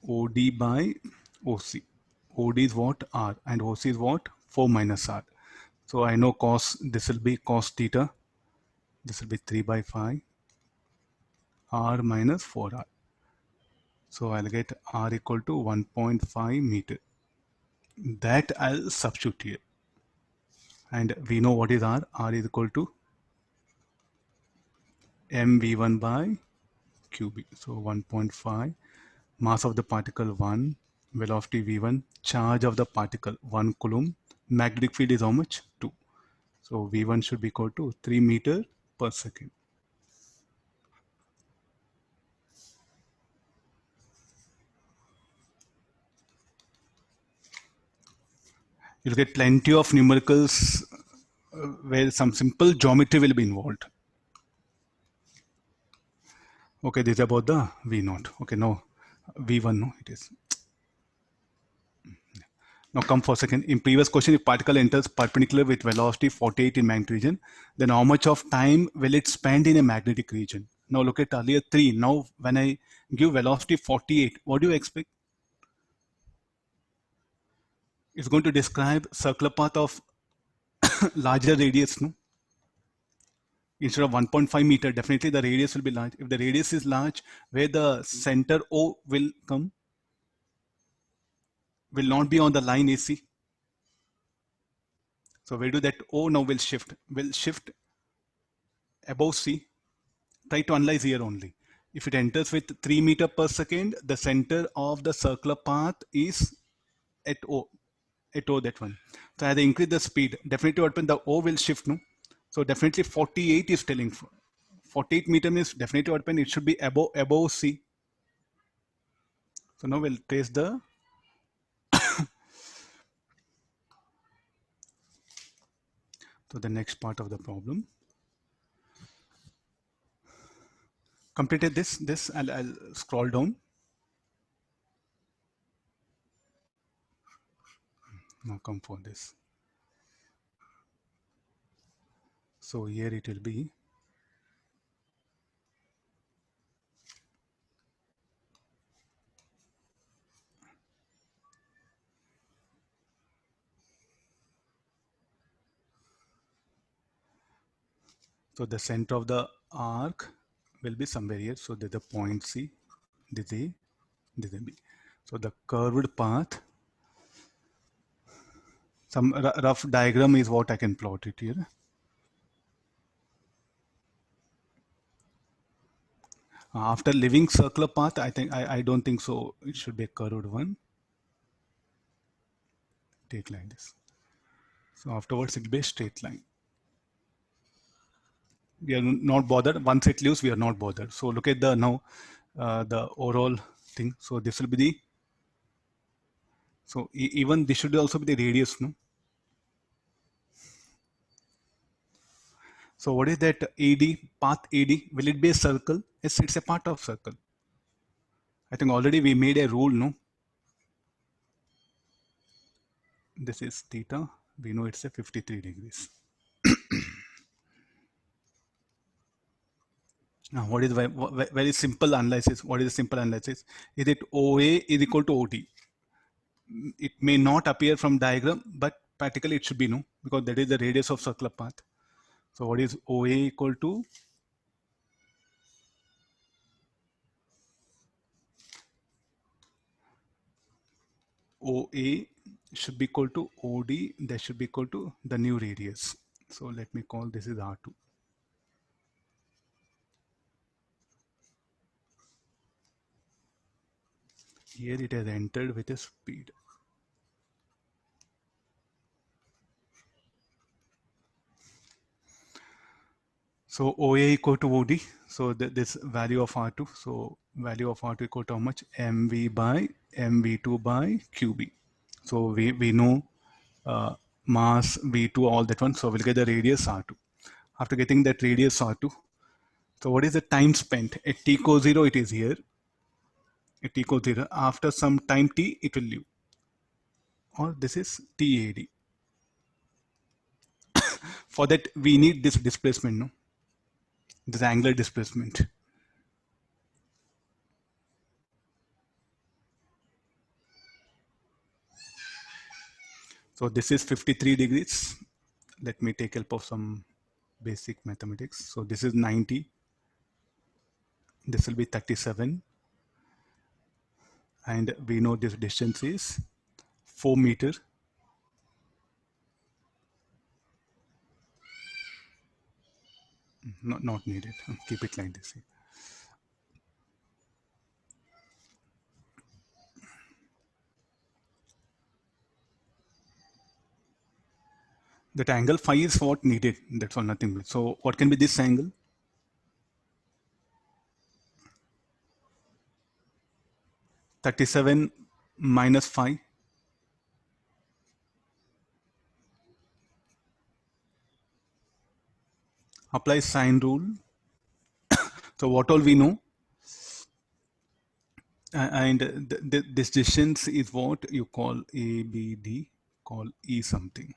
OD by OC. OD is what? R. And OC is what? 4 minus R. So I know cos, this will be cos theta This will be 3 by 5 r minus 4r. So I'll get r equal to 1.5 meter. That I'll substitute here. And we know what is r. R is equal to mv1 by qb. So 1.5. Mass of the particle 1. Velocity v1. Charge of the particle 1 coulomb. Magnetic field is how much? 2. So v1 should be equal to 3 meter per second. You'll get plenty of numericals where some simple geometry will be involved. Okay, this is about the V0. Okay, no, V1, no, it is. Now come for a second. In previous question, if particle enters perpendicular with velocity 48 in magnetic region, then how much of time will it spend in a magnetic region? Now look at earlier 3. Now when I give velocity 48, what do you expect? It's going to describe circular path of larger radius, no? Instead of 1.5 meter, definitely the radius will be large. If the radius is large, where the center O will come, will not be on the line AC. So where do that O now will shift? Will shift above C. Try to analyze here only. If it enters with 3 meter per second, the center of the circular path is at O. At O, that one. So as I increase the speed, definitely what the O will shift, no? So definitely 48 is telling. 48 meter means definitely what it should be above C. So now we'll trace the to the next part of the problem. Completed this I'll scroll down. Now come for this. So here it will be so the center of the arc will be somewhere here. So there's the point C, this A, this is B. So the curved path, some rough diagram is what I can plot it here. After leaving circular path, I don't think so. It should be a curved one. Take like this. So afterwards it will be a straight line. We are not bothered. Once it leaves, we are not bothered. So look at the now the overall thing. So this will be the. So even this should also be the radius, no? So what is that AD, path AD? Will it be a circle? Yes, it's a part of circle. I think already we made a rule, no? This is theta. We know it's a 53 degrees. Now, what is very simple analysis? What is the simple analysis? Is it OA is equal to OD? It may not appear from diagram, but practically it should be, no? Because that is the radius of circular path. So what is OA equal to? OA should be equal to OD. That should be equal to the new radius. So let me call this is R2. Here it has entered with a speed. So OA equal to OD. So this value of R2. So value of R2 equal to how much? MV by MV2 by QB. So we know mass V2, all that one. So we'll get the radius R2. After getting that radius R2, so what is the time spent? At t equals 0, it is here. At t equals 0. After some time t, it will leave. Or this is TAD. For that, we need this displacement, no? This angular displacement. So this is 53 degrees. Let me take help of some basic mathematics. So this is 90. This will be 37. And we know this distance is 4 meter. Not needed. Keep it like this. That angle phi is what needed. That's all, nothing. So what can be this angle? -37 minus phi. Apply sine rule. So what all we know? And this distance is what you call ABD, call E something.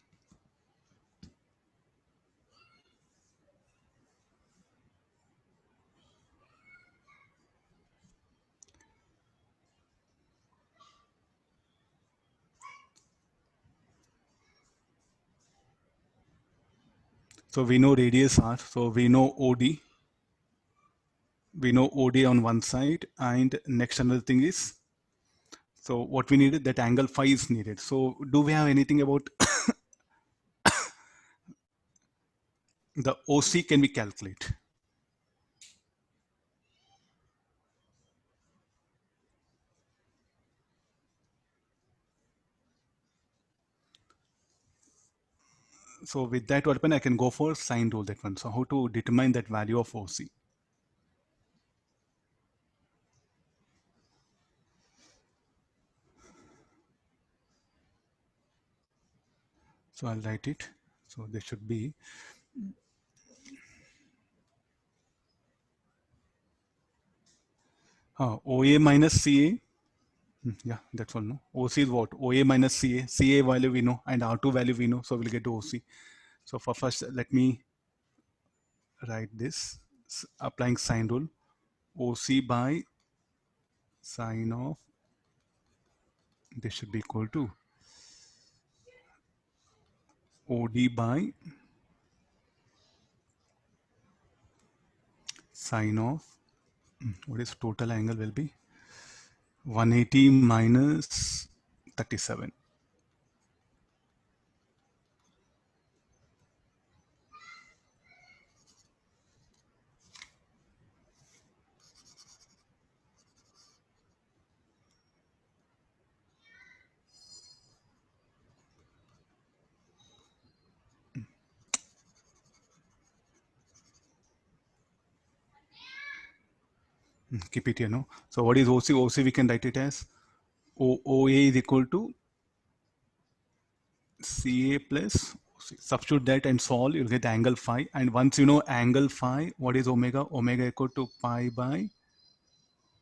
So we know radius R. So we know OD. We know OD on one side, and next another thing is, so what we needed, that angle phi is needed. So do we have anything about the OC? Can we calculate? So with that weapon, I can go for sine rule, that one. So how to determine that value of OC? So I'll write it. So there should be OA minus CA. Yeah, that's all. No, OC is what? OA minus CA. CA value we know, and R2 value we know. So we'll get to OC. So for first, let me write this. Applying sine rule. OC by sine of, this should be equal to OD by sine of, what is total angle will be 180 minus 37. Keep it here, no? So what is OC? OC we can write it as OA is equal to CA plus OC. Substitute that and solve, you'll get angle phi. And once you know angle phi, what is omega? Omega equal to pi by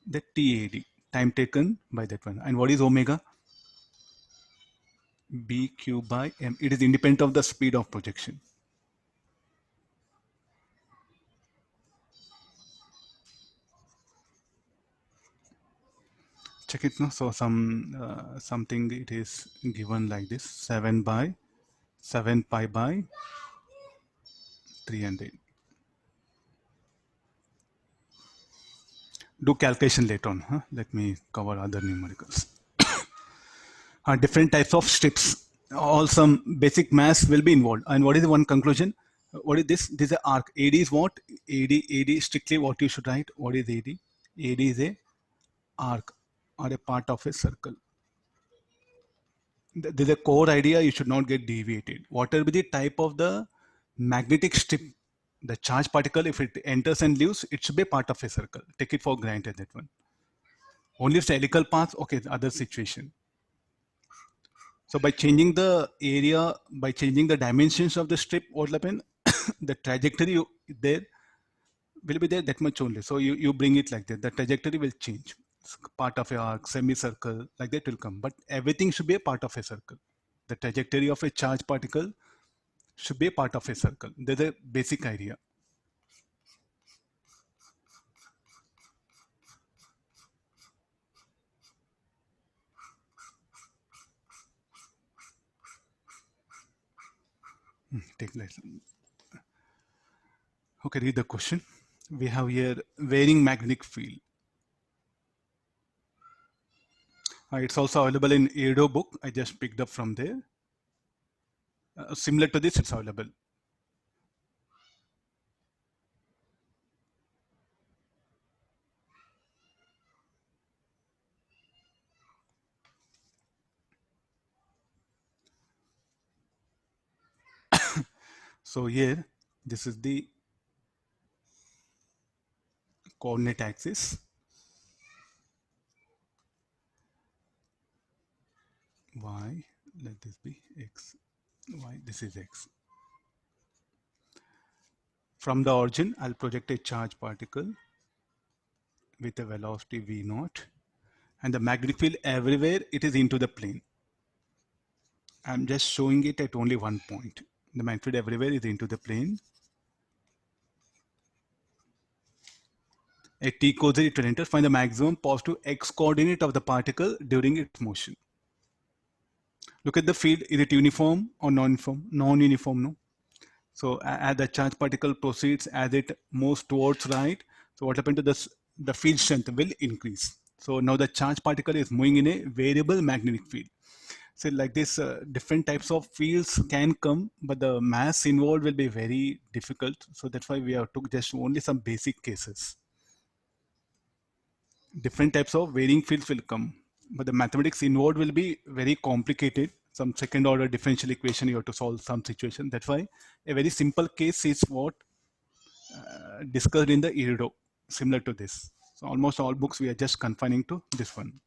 the TAD, time taken by that one. And what is omega? BQ by M. It is independent of the speed of projection. Check it now. So something it is given like this: 7 by 7 pi by 300. Do calculation later on. Huh? Let me cover other numericals. Different types of strips. All some basic mass will be involved. And what is the one conclusion? What is this? This is an arc. AD is what? AD is strictly what you should write. What is AD? AD is a arc or a part of a circle. There's a core idea, you should not get deviated. Whatever be the type of the magnetic strip, the charge particle, if it enters and leaves, it should be part of a circle. Take it for granted, that one. Only if it's helical path, okay, the other situation. So by changing the area, by changing the dimensions of the strip, what will happen? The trajectory there will be there that much only. So you bring it like that. The trajectory will change. It's part of a arc, semicircle, like that will come. But everything should be a part of a circle. The trajectory of a charged particle should be a part of a circle. There's a basic idea. Take lesson. Okay, read the question. We have here varying magnetic field. It's also available in Edo book. I just picked up from there. Similar to this, it's available. So here, this is the coordinate axis. Y, let this be x. Y, this is x. From the origin, I'll project a charge particle with a velocity v naught, and the magnetic field everywhere, it is into the plane. I'm just showing it at only one point. The magnetic field everywhere is into the plane. At t coordinate, it will enter. Find the maximum positive x coordinate of the particle during its motion. Look at the field. Is it uniform or non-uniform? Non-uniform, no. So as the charge particle proceeds, as it moves towards right, so what happened to this? The field strength will increase. So now the charge particle is moving in a variable magnetic field. So like this, different types of fields can come, but the mass involved will be very difficult. So that's why we have took just only some basic cases. Different types of varying fields will come, but the mathematics involved will be very complicated. Some second order differential equation you have to solve some situation. That's why a very simple case is what discussed in the Irido, similar to this. So almost all books we are just confining to this one.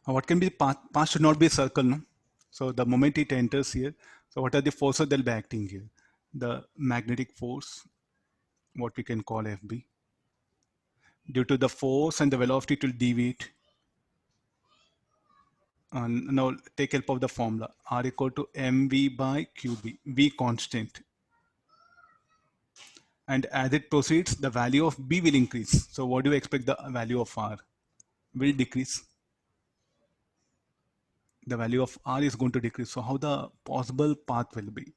What can be path? Path should not be a circle, no? So the moment it enters here, so what are the forces that will be acting here? The magnetic force, what we can call FB. Due to the force and the velocity, it will deviate. And now take help of the formula. R equal to mv by qb, v constant. And as it proceeds, the value of b will increase. So what do you expect the value of r? Will decrease. The value of r is going to decrease. So how the possible path will be?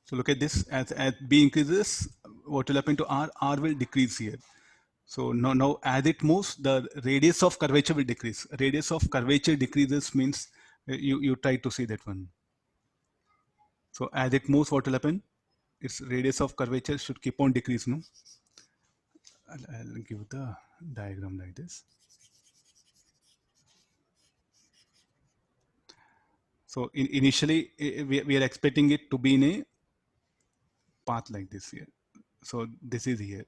So look at this, as b increases, what will happen to r? R will decrease here. So now as it moves, the radius of curvature will decrease. Radius of curvature decreases means you try to see that one. So as it moves, what will happen? Its radius of curvature should keep on decreasing. No? I'll give the diagram like this. So initially, we are expecting it to be in a path like this here. So this is here.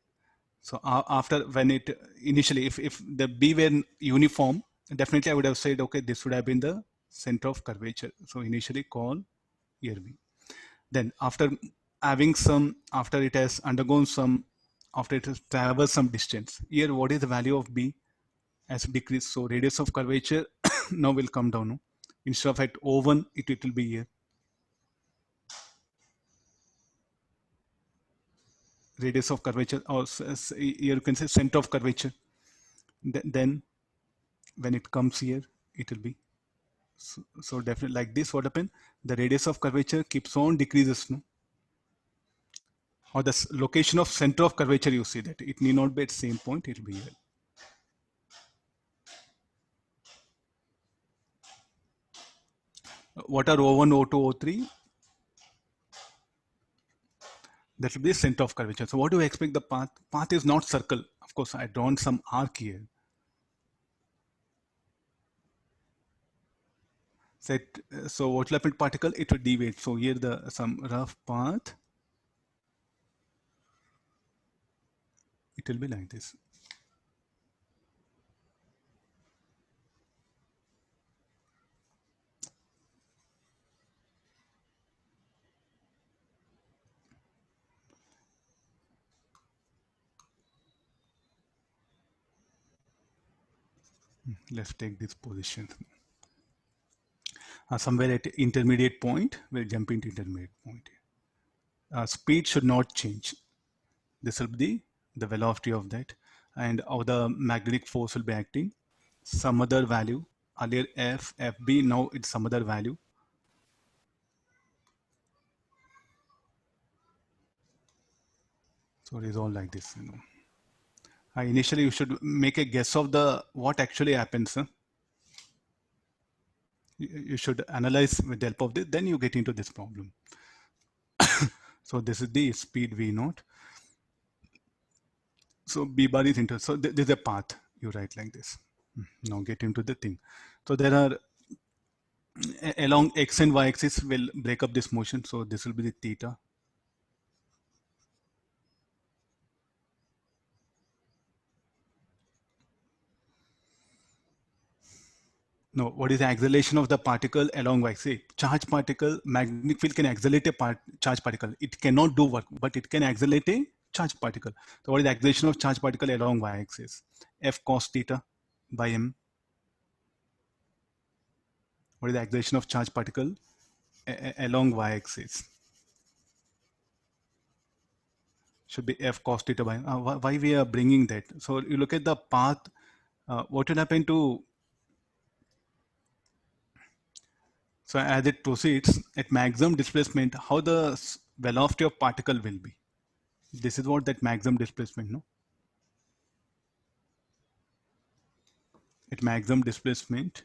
So after when it initially, if the B were uniform, definitely I would have said, okay, this would have been the center of curvature. So initially call here B. Then after having some, after it has undergone some, after it has traversed some distance, here what is the value of B? Has decreased. So radius of curvature now will come down. No? Instead of at O1, it will be here. Radius of curvature, or here you can say center of curvature. Then when it comes here, it will be. So definitely like this, what happened? The radius of curvature keeps on decreases. No? Or the location of center of curvature, you see that. It need not be at same point, it will be here. What are O1, O2, O3? That will be the center of curvature. So what do you expect the path? Path is not circle. Of course, I drawn some arc here. So what will happen to particle? It will deviate. So here the some rough path. It will be like this. Let's take this position. Somewhere at intermediate point, we'll jump into intermediate point. Speed should not change. This will be the velocity of that, and how the magnetic force will be acting. Some other value, earlier F, FB, now it's some other value. So it is all like this, Initially, you should make a guess of the what actually happens. Huh? You should analyze with the help of this, then you get into this problem. So this is the speed V naught. So B bar is into, so there's a path, you write like this. Now get into the thing. So there are, along X and Y axis will break up this motion. So this will be the theta. No, what is the acceleration of the particle along Y? Say, charge particle, magnetic field can accelerate a charge particle. It cannot do work, but it can accelerate a charge particle. So what is the acceleration of charge particle along Y axis? F cos theta by M. What is the acceleration of charge particle along Y axis? Should be F cos theta by why we are bringing that? So you look at the path. What will happen to, so as it proceeds at maximum displacement, how the velocity of particle will be? This is what that maximum displacement, no? At maximum displacement,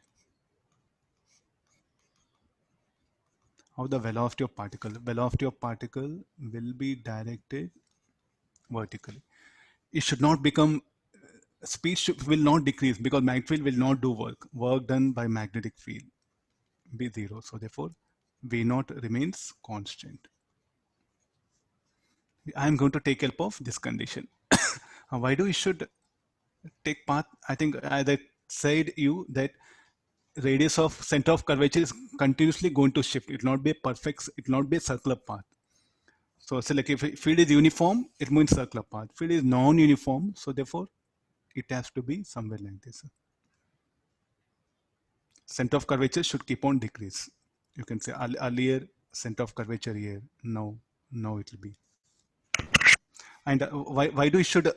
how the velocity of particle? Velocity of particle will be directed vertically. It should not become, speed will not decrease because magnetic field will not do work. Work done by magnetic field be zero. So therefore, V naught remains constant. I am going to take help of this condition. Why do we should take path? I think as I said you that radius of center of curvature is continuously going to shift. It will not be a perfect, it will not be a circular path. So say like if field is uniform, it means circular path. Field is non-uniform, so therefore it has to be somewhere like this. Center of curvature should keep on decrease. You can say earlier center of curvature here, now it will be. And why do you should,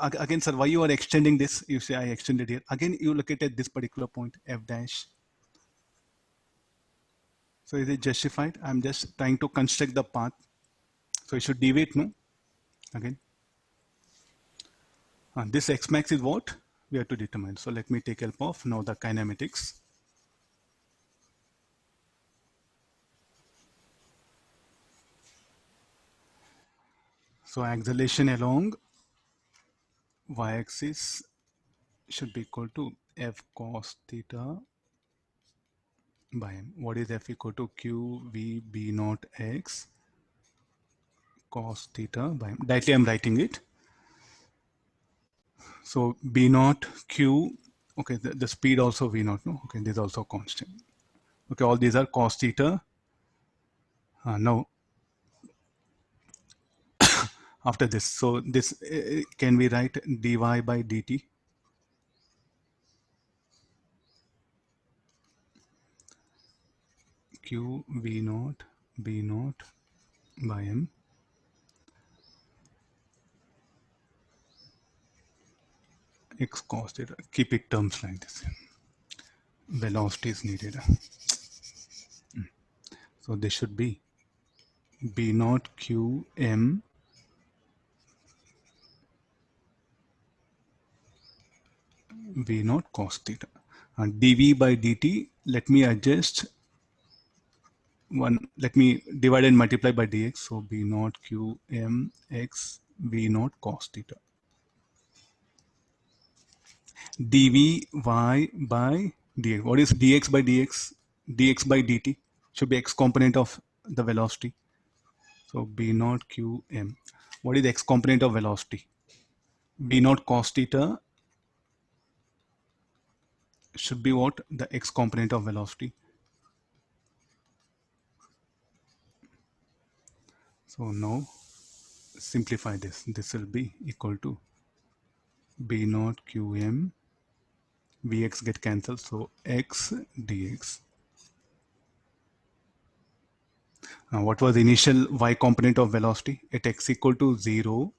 again sir, why you are extending this? You say I extended here. Again, you look at this particular point, F dash. So is it justified? I'm just trying to construct the path. So you should deviate, no? Again. This X max is what we have to determine. So let me take help of now the kinematics. So acceleration along y-axis should be equal to F cos theta by M. What is F equal to? Q V B naught X cos theta by M. Directly I'm writing it. So B naught Q, okay, the speed also V naught, no? Okay, this is also constant. Okay, all these are cos theta. Now, after this, so this can we write dy by dt? Q V naught B naught by M. X cos theta. Keep it terms like this. Velocity is needed. So this should be B naught Q M V naught cos theta. And dV by dt, let me adjust one, let me divide and multiply by dx. So B naught Q M X V naught cos theta. dV y by dx. What is dx by dx? Dx by dt should be x component of the velocity. So B naught Q M. What is the x component of velocity? B naught cos theta should be what? The x component of velocity. So now simplify this. This will be equal to B naught Qm Vx get cancelled, so x dx. Now what was the initial y component of velocity? At x equal to 0,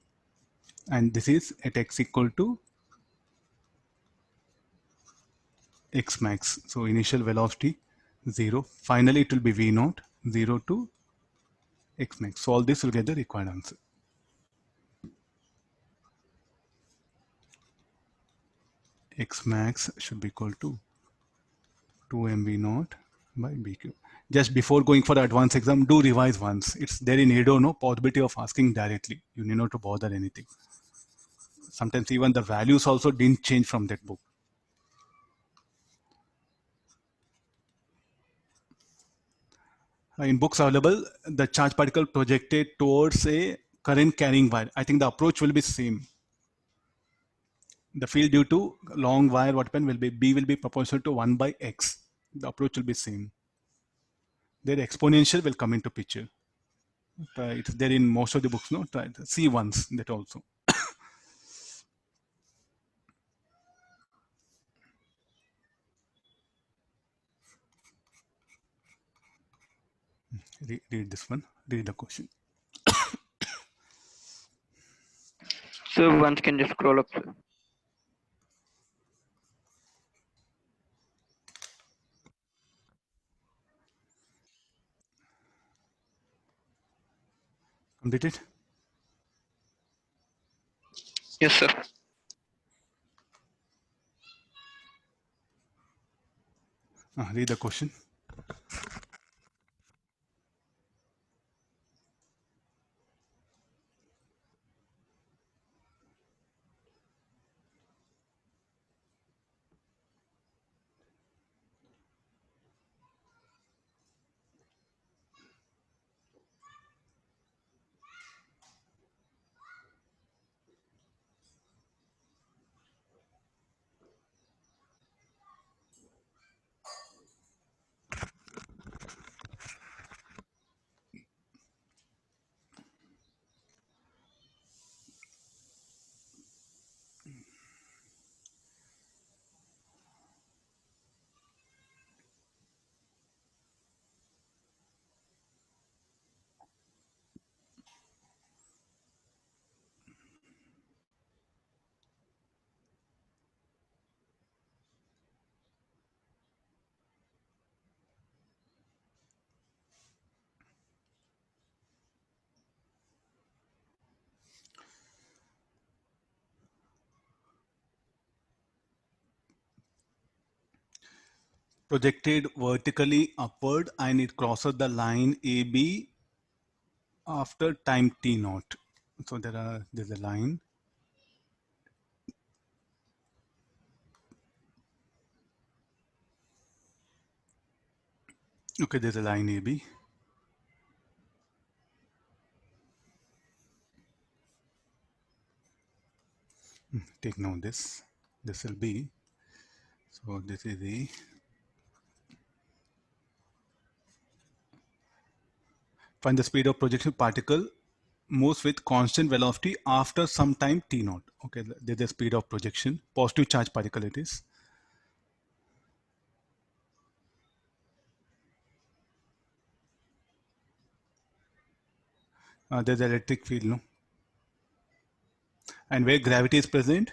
and this is at x equal to x max. So initial velocity 0. Finally it will be v naught 0 to x max. So all this will get the required answer. X max should be equal to 2mv naught by bq. Just before going for the advanced exam, do revise once. It's there in EDO, no possibility of asking directly. You need not to bother anything. Sometimes even the values also didn't change from that book. In books available, the charge particle projected towards a current carrying wire. I think the approach will be same. The field due to long wire, what pen will be, B will be proportional to 1 by X. The approach will be same. Their exponential will come into picture. It's there in most of the books, no? Try to see once that also. Read this one, read the question. So once can just scroll up, sir. Completed? Yes, sir. Read the question. Projected vertically upward and it crosses the line AB after time t naught. So there's a line. Okay, there's a line AB. Take note this. This will be. So this is A. Find the speed of projection particle moves with constant velocity after some time t naught. Okay, there's the speed of projection. Positive charge particle it is. There's electric field, no? And where gravity is present,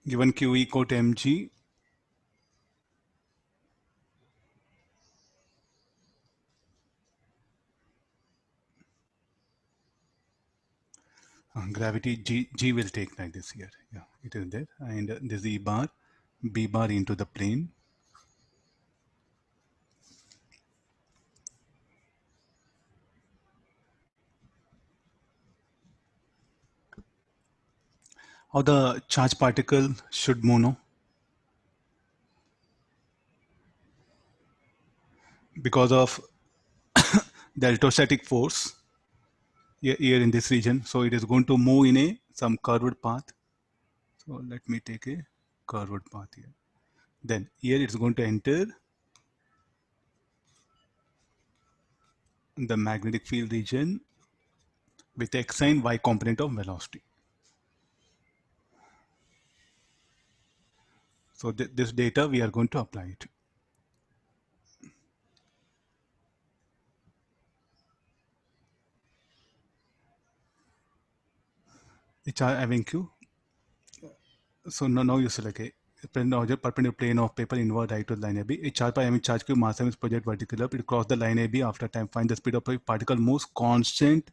given q equal to mg, gravity g will take like this here. Yeah, it is there. And there's E bar, B bar into the plane. How the charge particle should move, no? Because of the electrostatic force here in this region. So it is going to move in some curved path. So let me take a curved path here. Then here it's going to enter the magnetic field region with x and y component of velocity. So this data we are going to apply it. HR having Q. So now you select a perpendicular plane of paper inward right to line AB. A charge by charge Q mass m is projected vertical up. It cross the line AB after time. Find the speed of a particle moves constant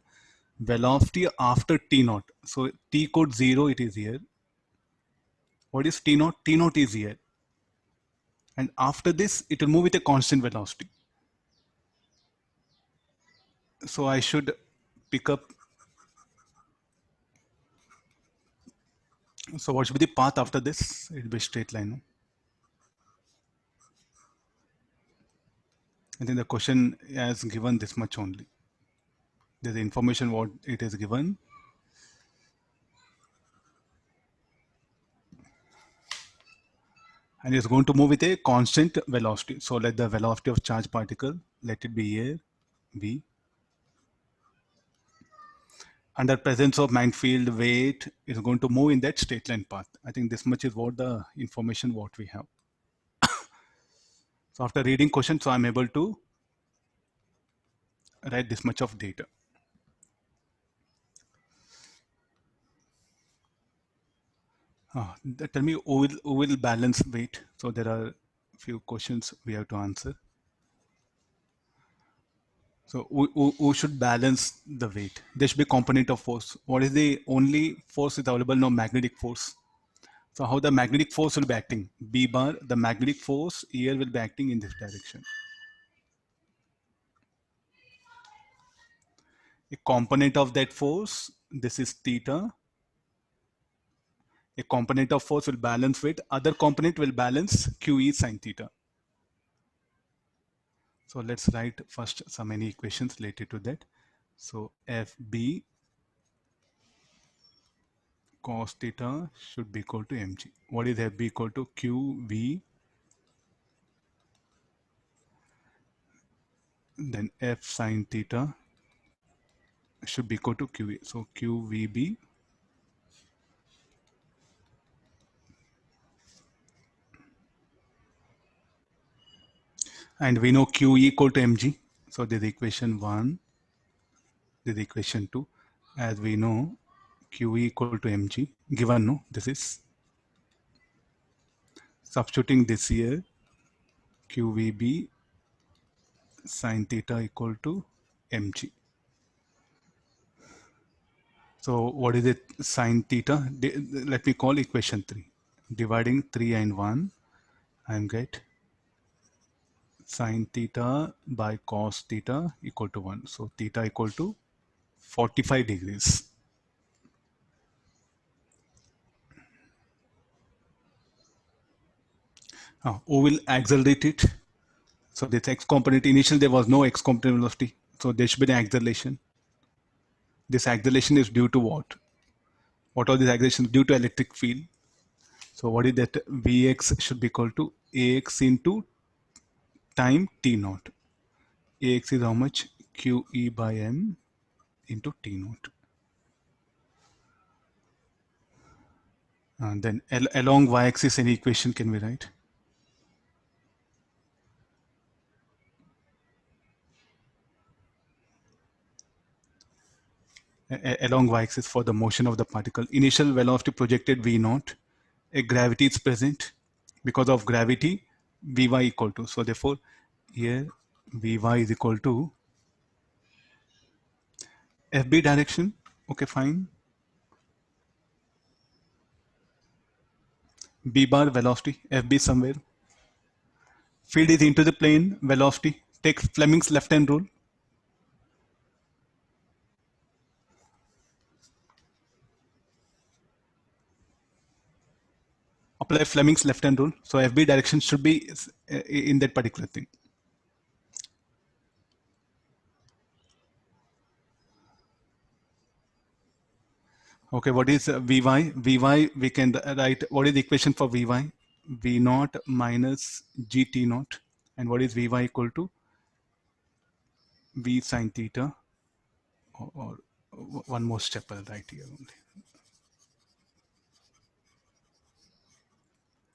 velocity after T naught. So T code 0 it is here. What is T naught? T naught is here. And after this it will move with a constant velocity. So I should pick up. So what should be the path after this? It will be a straight line. No? I think the question has given this much only. There's information what it is given. And it's going to move with a constant velocity. So let the velocity of charge particle, let it be here, V. Under presence of magnetic field, weight is going to move in that straight line path. I think this much is what the information what we have. So after reading question, so I'm able to write this much of data. Tell me who will balance weight. So there are few questions we have to answer. So who should balance the weight? There should be component of force. What is the only force is available? No magnetic force. So how the magnetic force will be acting? B bar, the magnetic force here will be acting in this direction. A component of that force, this is theta. A component of force will balance weight. Other component will balance QE sine theta. So let's write first some many equations related to that. So FB cos theta should be equal to mg. What is FB equal to? QV, then F sine theta should be equal to QV. So QVB and we know QE equal to mg. So this is equation 1, this is equation 2. As we know, QE equal to mg, given no, this is substituting this here, QVB sine theta equal to mg. So what is it? Sine theta, let me call equation 3. Dividing 3 and 1, I get sine theta by cos theta equal to 1. So theta equal to 45 degrees. Who will accelerate it? So this x component, initially there was no x component velocity. So there should be an acceleration. This acceleration is due to what? What are these accelerations? Due to electric field. So what is that? Vx should be equal to ax into time t naught. Ax is how much? QE by m into t naught. And then along y-axis any equation can we write? Along y-axis for the motion of the particle. Initial velocity projected v naught. A gravity is present. Because of gravity, Vy equal to. So therefore, here Vy is equal to FB direction. Okay, fine. B bar velocity, FB somewhere. Field is into the plane, velocity. Take Fleming's left hand rule. Apply Fleming's left hand rule. So FB direction should be in that particular thing. Okay, what is Vy? Vy, we can write, what is the equation for Vy? V naught minus GT naught. And what is Vy equal to? V sine theta. Or one more step I'll write here only.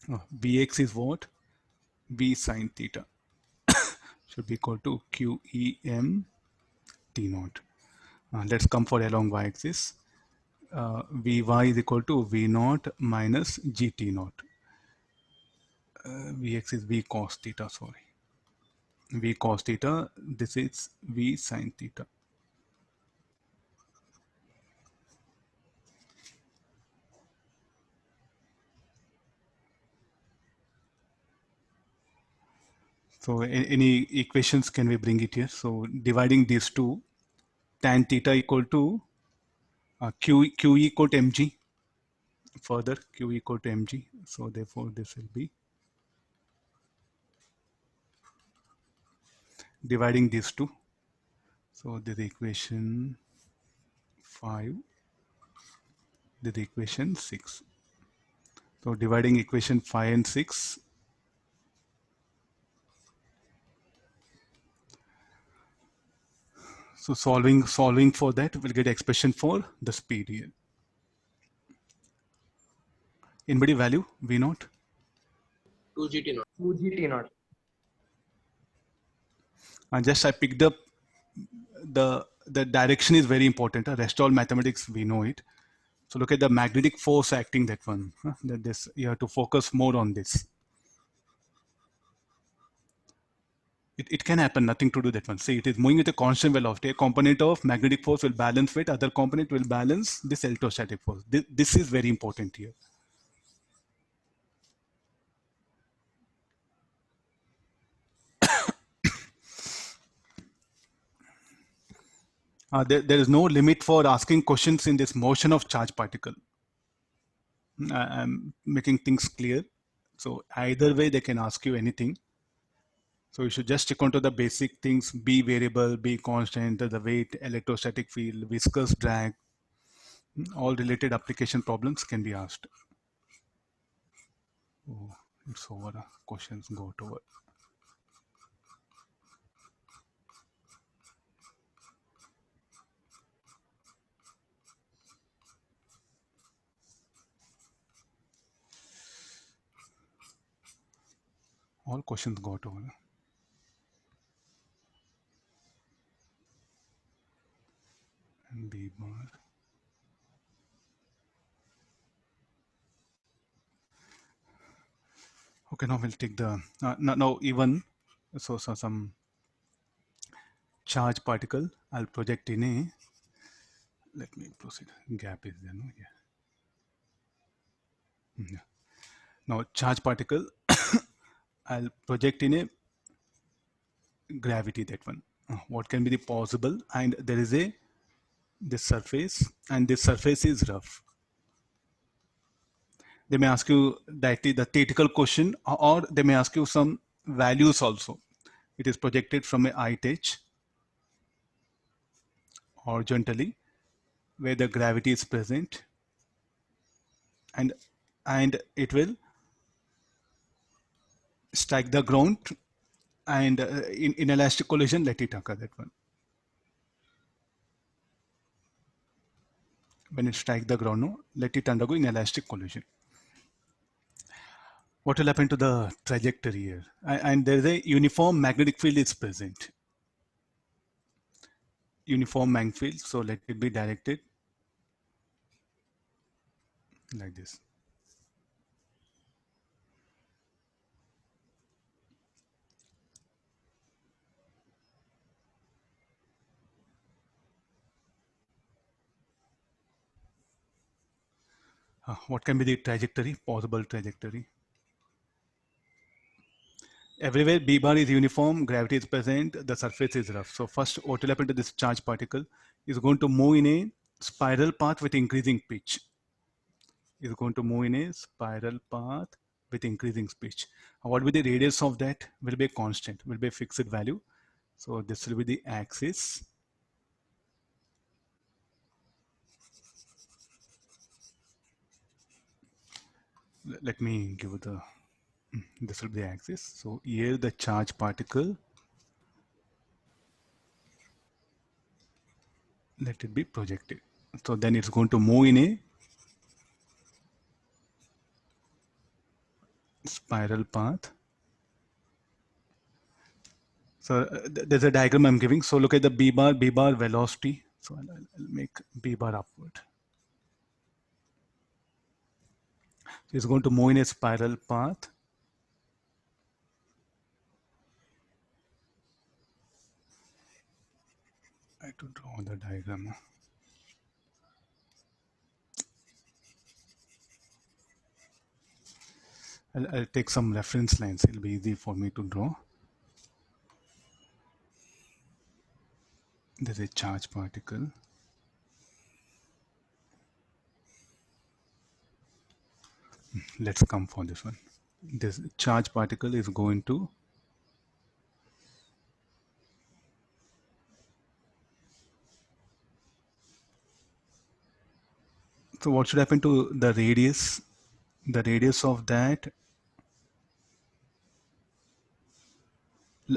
Vx is what? V sine theta should be equal to QEM T naught. Let's come for along y-axis. Vy is equal to V naught minus GT naught. Vx is V cos theta, sorry. V cos theta, this is V sine theta. So any equations can we bring it here? So dividing these two, tan theta equal to Q equal to mg. Further, Q equal to mg. So therefore, this will be dividing these two. So this is equation 5. This is equation 6. So dividing equation 5 and 6. So solving for that, we'll get expression for the speed here. Anybody value V naught? 2 GT naught. 2GT naught. And just I picked up the direction is very important. Rest all mathematics we know it. So look at the magnetic force acting that one. That this you have to focus more on this. It can happen, nothing to do that one. See, it is moving with a constant velocity. A component of magnetic force will balance with other component will balance this electrostatic force. This is very important here. There is no limit for asking questions in this motion of charge particle. I'm making things clear. So either way, they can ask you anything. So you should just stick onto the basic things: B variable, B constant, the weight, electrostatic field, viscous drag. All related application problems can be asked. Oh, it's over. Questions got over. All questions got over. And B bar. Okay, now we'll take the now even so some charge particle. I'll project in a. Let me proceed. Gap is there, no? Yeah. Now charge particle. I'll project in a gravity, that one. What can be the possible? And there is a this surface, and this surface is rough. They may ask you that is the theoretical question, or they may ask you some values also. It is projected from a height h horizontally, where the gravity is present, and it will strike the ground, and in elastic collision, let it occur, that one. When it strikes the ground, no, let it undergo in elastic collision. What will happen to the trajectory here? And there is a uniform magnetic field is present. Uniform magnetic field, so let it be directed like this. What can be the trajectory, possible trajectory? Everywhere B bar is uniform, gravity is present, the surface is rough. So first, what will happen to this charge particle is going to move in a spiral path with increasing pitch. Is going to move in a spiral path with increasing pitch. What will be the radius of that? Will be a constant, will be a fixed value. So this will be the axis. Let me give the, this will be the axis. So here the charge particle, let it be projected. So then it's going to move in a spiral path. So there's a diagram I'm giving. So look at the B bar velocity. So I'll make B bar upward. So it's going to move in a spiral path. I have to draw the diagram now. I'll take some reference lines. It'll be easy for me to draw. There's a charge particle. Let's come for this one. This charge particle is going to so what should happen to the radius? The radius of that,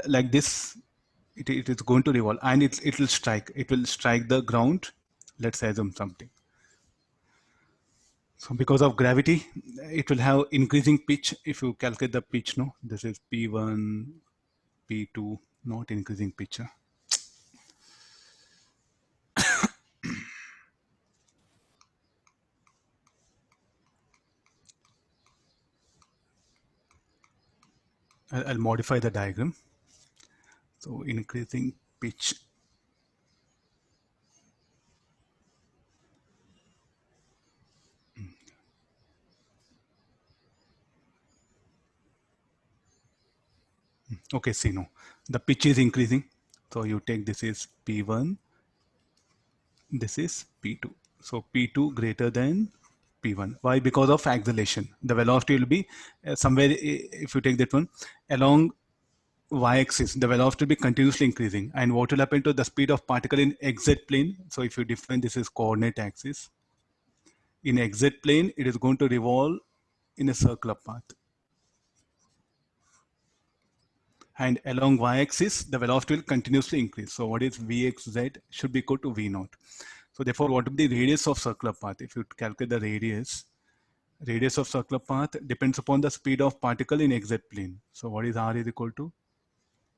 like this, it is going to revolve and it will strike. It will strike the ground. Let's assume something. So because of gravity, it will have increasing pitch. If you calculate the pitch, no, this is P1, P2, not increasing pitch. I'll modify the diagram. So increasing pitch. Okay, see, no, the pitch is increasing. So you take this is P1, this is P2. So P2 greater than P1. Why? Because of acceleration. The velocity will be somewhere, if you take that one, along y-axis, the velocity will be continuously increasing. And what will happen to the speed of particle in xz plane? So if you define this as coordinate axis, in xz plane, it is going to revolve in a circular path. And along y-axis, the velocity will continuously increase. So what is Vxz should be equal to V naught. So therefore, what will be the radius of circular path? If you calculate the radius of circular path depends upon the speed of particle in xz plane. So what is R is equal to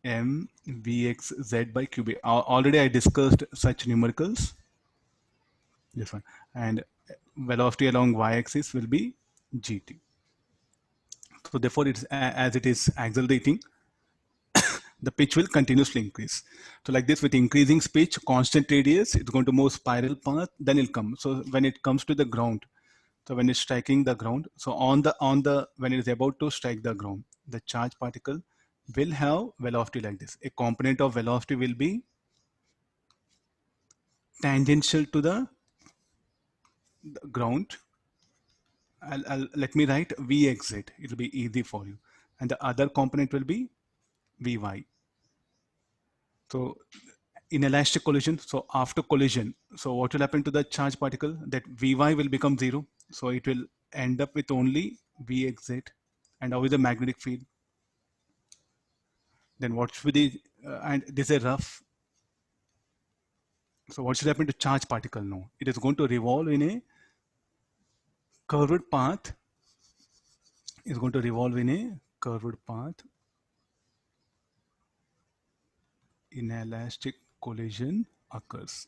M Vxz by QB. Already I discussed such numericals. This one. And velocity along y-axis will be gt. So therefore, it's as it is accelerating, the pitch will continuously increase. So like this, with increasing pitch, constant radius, it's going to move spiral path, then it'll come. So when it comes to the ground, so when it's striking the ground, so on the when it is about to strike the ground, the charge particle will have velocity like this. A component of velocity will be tangential to the ground. Let me write V exit. It will be easy for you. And the other component will be Vy. So in elastic collision, so after collision, so what will happen to the charge particle? That Vy will become 0. So it will end up with only V exit. And how is the magnetic field? Then what should be the, and this is a rough. So what should happen to charge particle now? It is going to revolve in a curved path. It's going to revolve in a curved path. Inelastic collision occurs.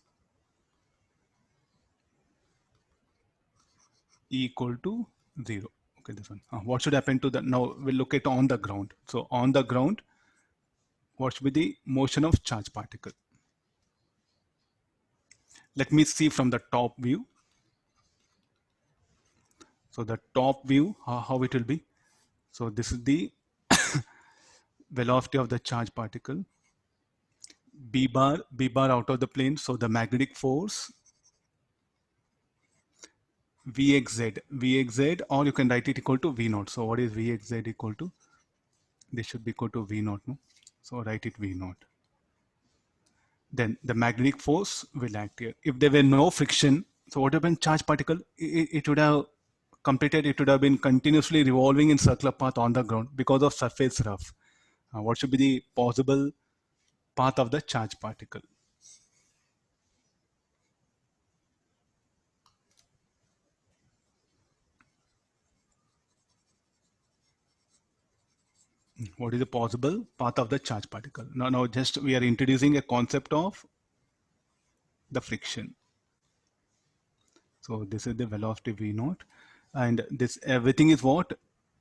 E equal to 0. Okay, this one. What should happen to the, now we'll look at on the ground. So on the ground, what should be the motion of charge particle? Let me see from the top view. So the top view, how it will be. So this is the velocity of the charge particle. B bar out of the plane. So the magnetic force Vxz, or you can write it equal to V naught. So what is Vxz equal to? This should be equal to V naught, no? So write it V naught. Then the magnetic force will act here. If there were no friction, so what would have been charge particle? It would have completed, it would have been continuously revolving in circular path on the ground because of surface rough. What should be the possible path of the charge particle? What is the possible path of the charge particle? Now just we are introducing a concept of the friction. So this is the velocity V naught, and this everything is what?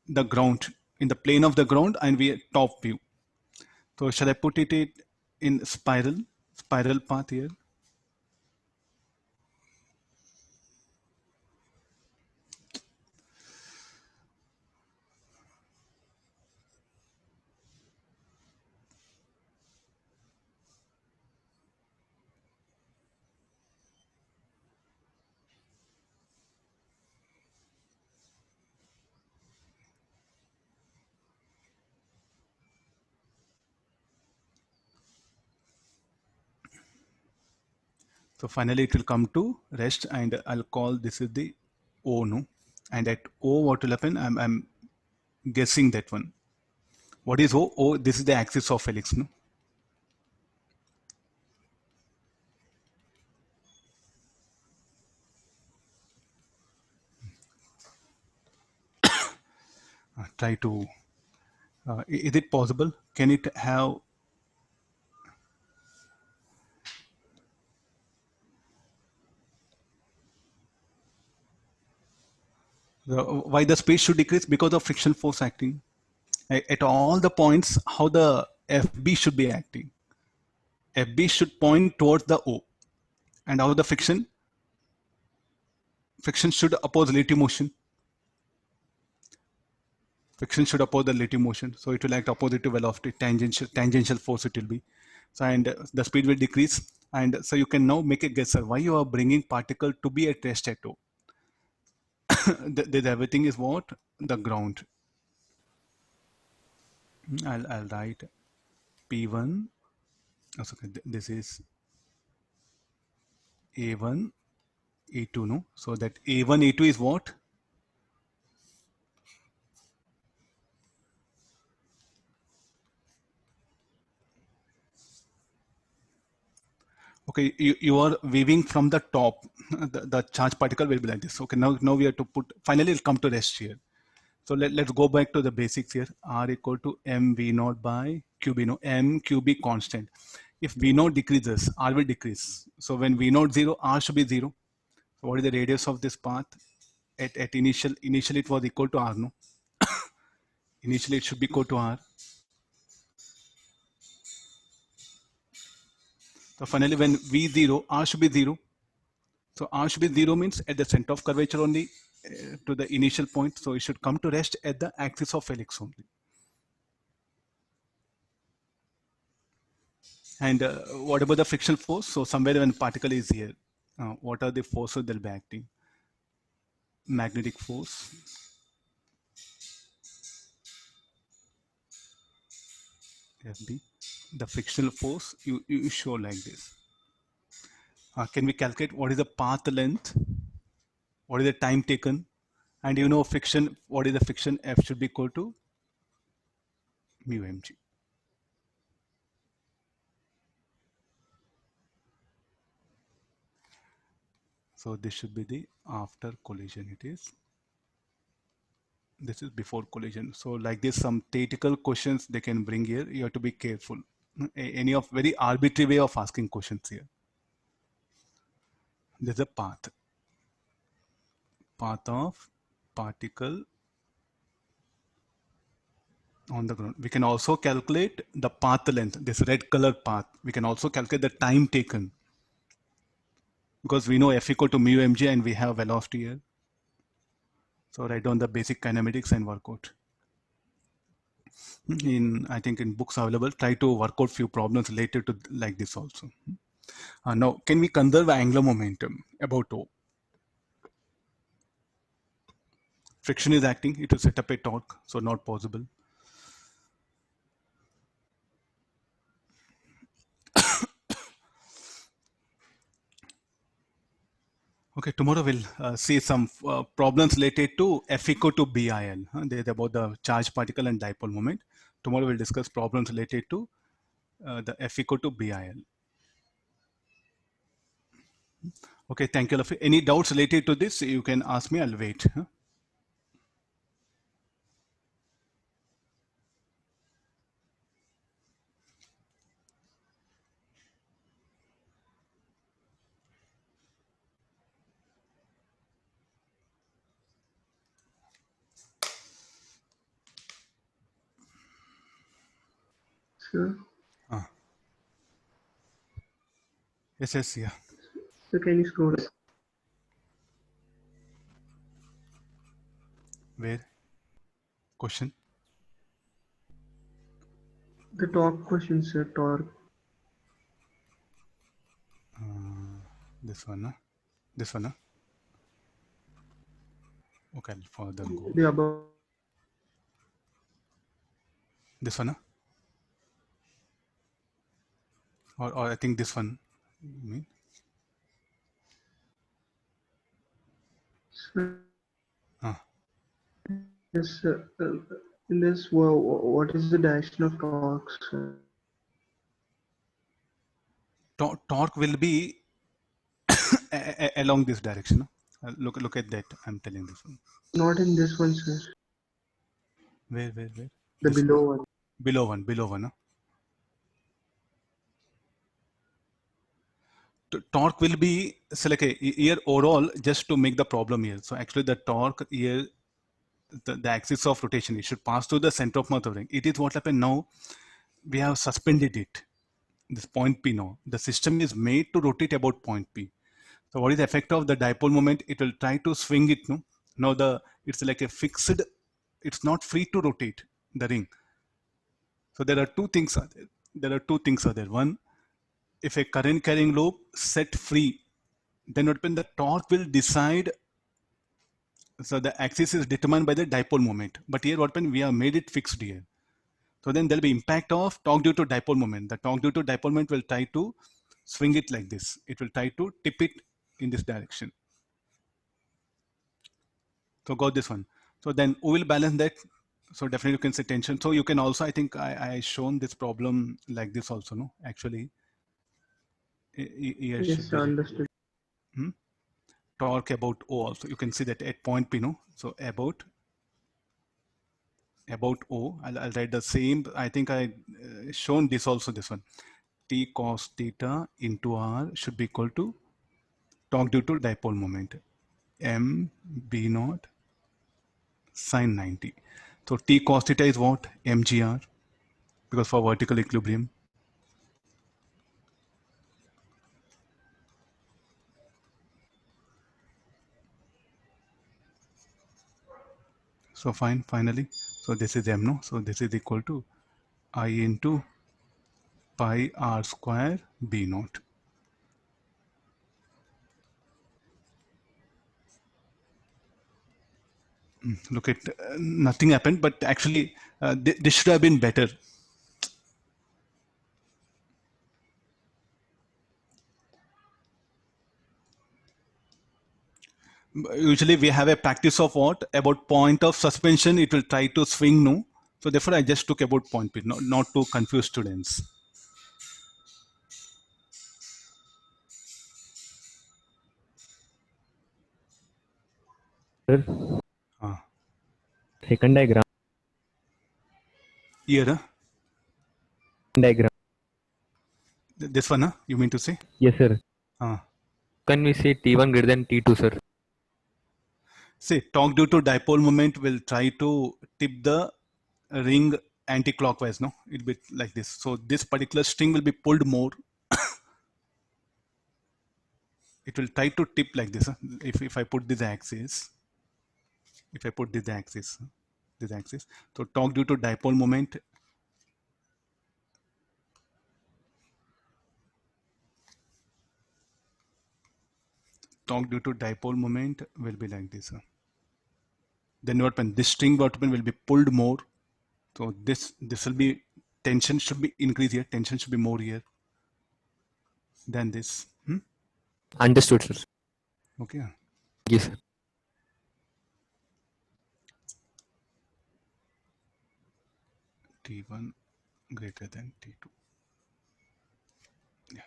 The ground, in the plane of the ground, and we top view. So shall I put it in spiral path here? So finally it will come to rest, and I'll call this is the O, no? And at O, what will happen? I'm guessing that one. What is O? O, this is the axis of helix, no? Try to, is it possible? Can it have, why the speed should decrease? Because of friction force acting. At all the points, how the FB should be acting. FB should point towards the O. And how the friction should oppose relative motion. Friction should oppose the relative motion. So it will act opposite to velocity, tangential force it will be. So, and the speed will decrease. And so you can now make a guess, sir, why you are bringing particle to be at rest at O. Everything is what? The ground. I'll write P1. Oh, okay, this is A1, A2, no? So that A1, A2 is what? Okay, you are waving from the top. The charge particle will be like this. Okay, now we have to put, finally it'll come to rest here. So let's go back to the basics here. R equal to mv naught by qb, no? M qb constant. If v naught decreases, R will decrease. So when v naught 0, R should be 0. So what is the radius of this path? At initially it was equal to R, no? Initially it should be equal to R. So finally when V0, R should be 0. So R should be 0 means at the center of curvature only to the initial point. So it should come to rest at the axis of helix only. And what about the frictional force? So somewhere when particle is here, what are the forces that will be acting? Magnetic force. FB. The frictional force you show like this. Can we calculate what is the path length? What is the time taken? And you know friction, what is the friction? F should be equal to mu mg. So this should be the after collision it is. This is before collision. So like this, some theoretical questions they can bring here. You have to be careful. Any of very arbitrary way of asking questions here. There's a path of particle on the ground. We can also calculate the path length, this red colored path. We can also calculate the time taken, because we know F equal to mu mg and we have velocity here. So write down the basic kinematics and work out. I think in books available, try to work out few problems related to like this also. Now, can we conserve angular momentum about O? Friction is acting, it will set up a torque, so not possible. Okay, tomorrow we'll see some problems related to F equal to BIL. They're about the charge particle and dipole moment. Tomorrow we'll discuss problems related to the F equal to BIL. Okay, thank you. Any doubts related to this, you can ask me, I'll wait. Sir, Yes, yeah. so can you scroll up? Where? Question? The torque question, sir. Torque. This one, huh? This one, huh? Okay, I'll further go. The above. This one, huh? Or I think this one. You mean? Sir, Ah. yes, sir. In this, what is the direction of torque, sir? Torque will be along this direction. No? Look at that. I'm telling this one. Not in this one, sir. Where? The This below one. one. Below one. Huh? Torque will be, so like here overall, just to make the problem here. So actually the torque here, the axis of rotation, it should pass through the center of mass of the ring. It is what happened now. We have suspended it. This point P now. The system is made to rotate about point P. So what is the effect of the dipole moment? It will try to swing it. No, now it's like a fixed. It's not free to rotate the ring. So there are two things. Are there. One, if a current carrying loop set free, then what happens? The torque will decide. So the axis is determined by the dipole moment. But here what happened? We have made it fixed here. So then there'll be impact of torque due to dipole moment. The torque due to dipole moment will try to swing it like this. It will try to tip it in this direction. So got this one. So then we will balance that. So definitely you can say tension. So you can also, I think I shown this problem like this also, no? Actually, here Yes, should sir. be Understood. torque about O also. You can see that at point P, no? So about O, I'll write the same. I think I shown this also, this one. T cos theta into R should be equal to torque due to dipole moment. M B naught sine 90. So T cos theta is what? mgr, because for vertical equilibrium. So finally, so this is m, no? So this is equal to I into pi r square b naught. Look at, nothing happened, but actually this should have been better. Usually we have a practice of what? About point of suspension, it will try to swing, no? So therefore I just took about point P, not to confuse students. Sir, second diagram. Here, Diagram. this one, you mean to say? Yes, sir. Uh, Can we say T1 greater than T2, sir? say torque due to dipole moment will try to tip the ring anti-clockwise, no? It'll be like this. So this particular string will be pulled more. It will try to tip like this. If I put this axis, this axis. So torque due to dipole moment. Torque due to dipole moment will be like this. Then what happens? This string what happen will be pulled more. So this will be, tension should be increased here. Tension should be more here than this. Understood, sir. Okay. Yes, sir. T1 greater than T2. Yeah.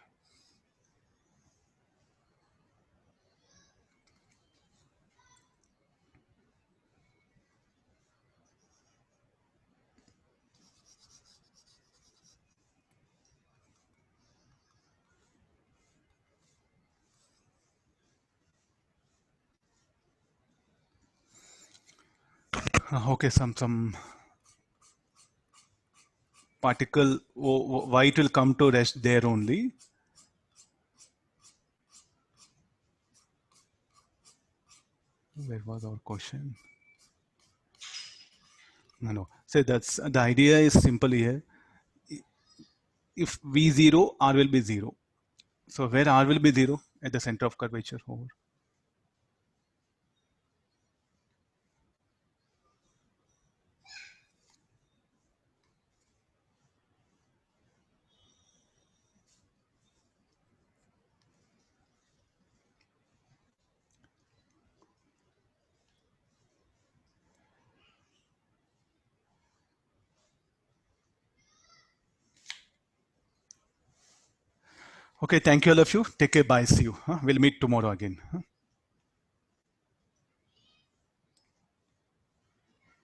Okay, some particle, why it will come to rest there only. Where was our question? No. So that's the idea is simple here. If V0, R will be 0. So where R will be 0? At the center of curvature over. Okay, thank you all of you. Take care. Bye. See you. We'll meet tomorrow again.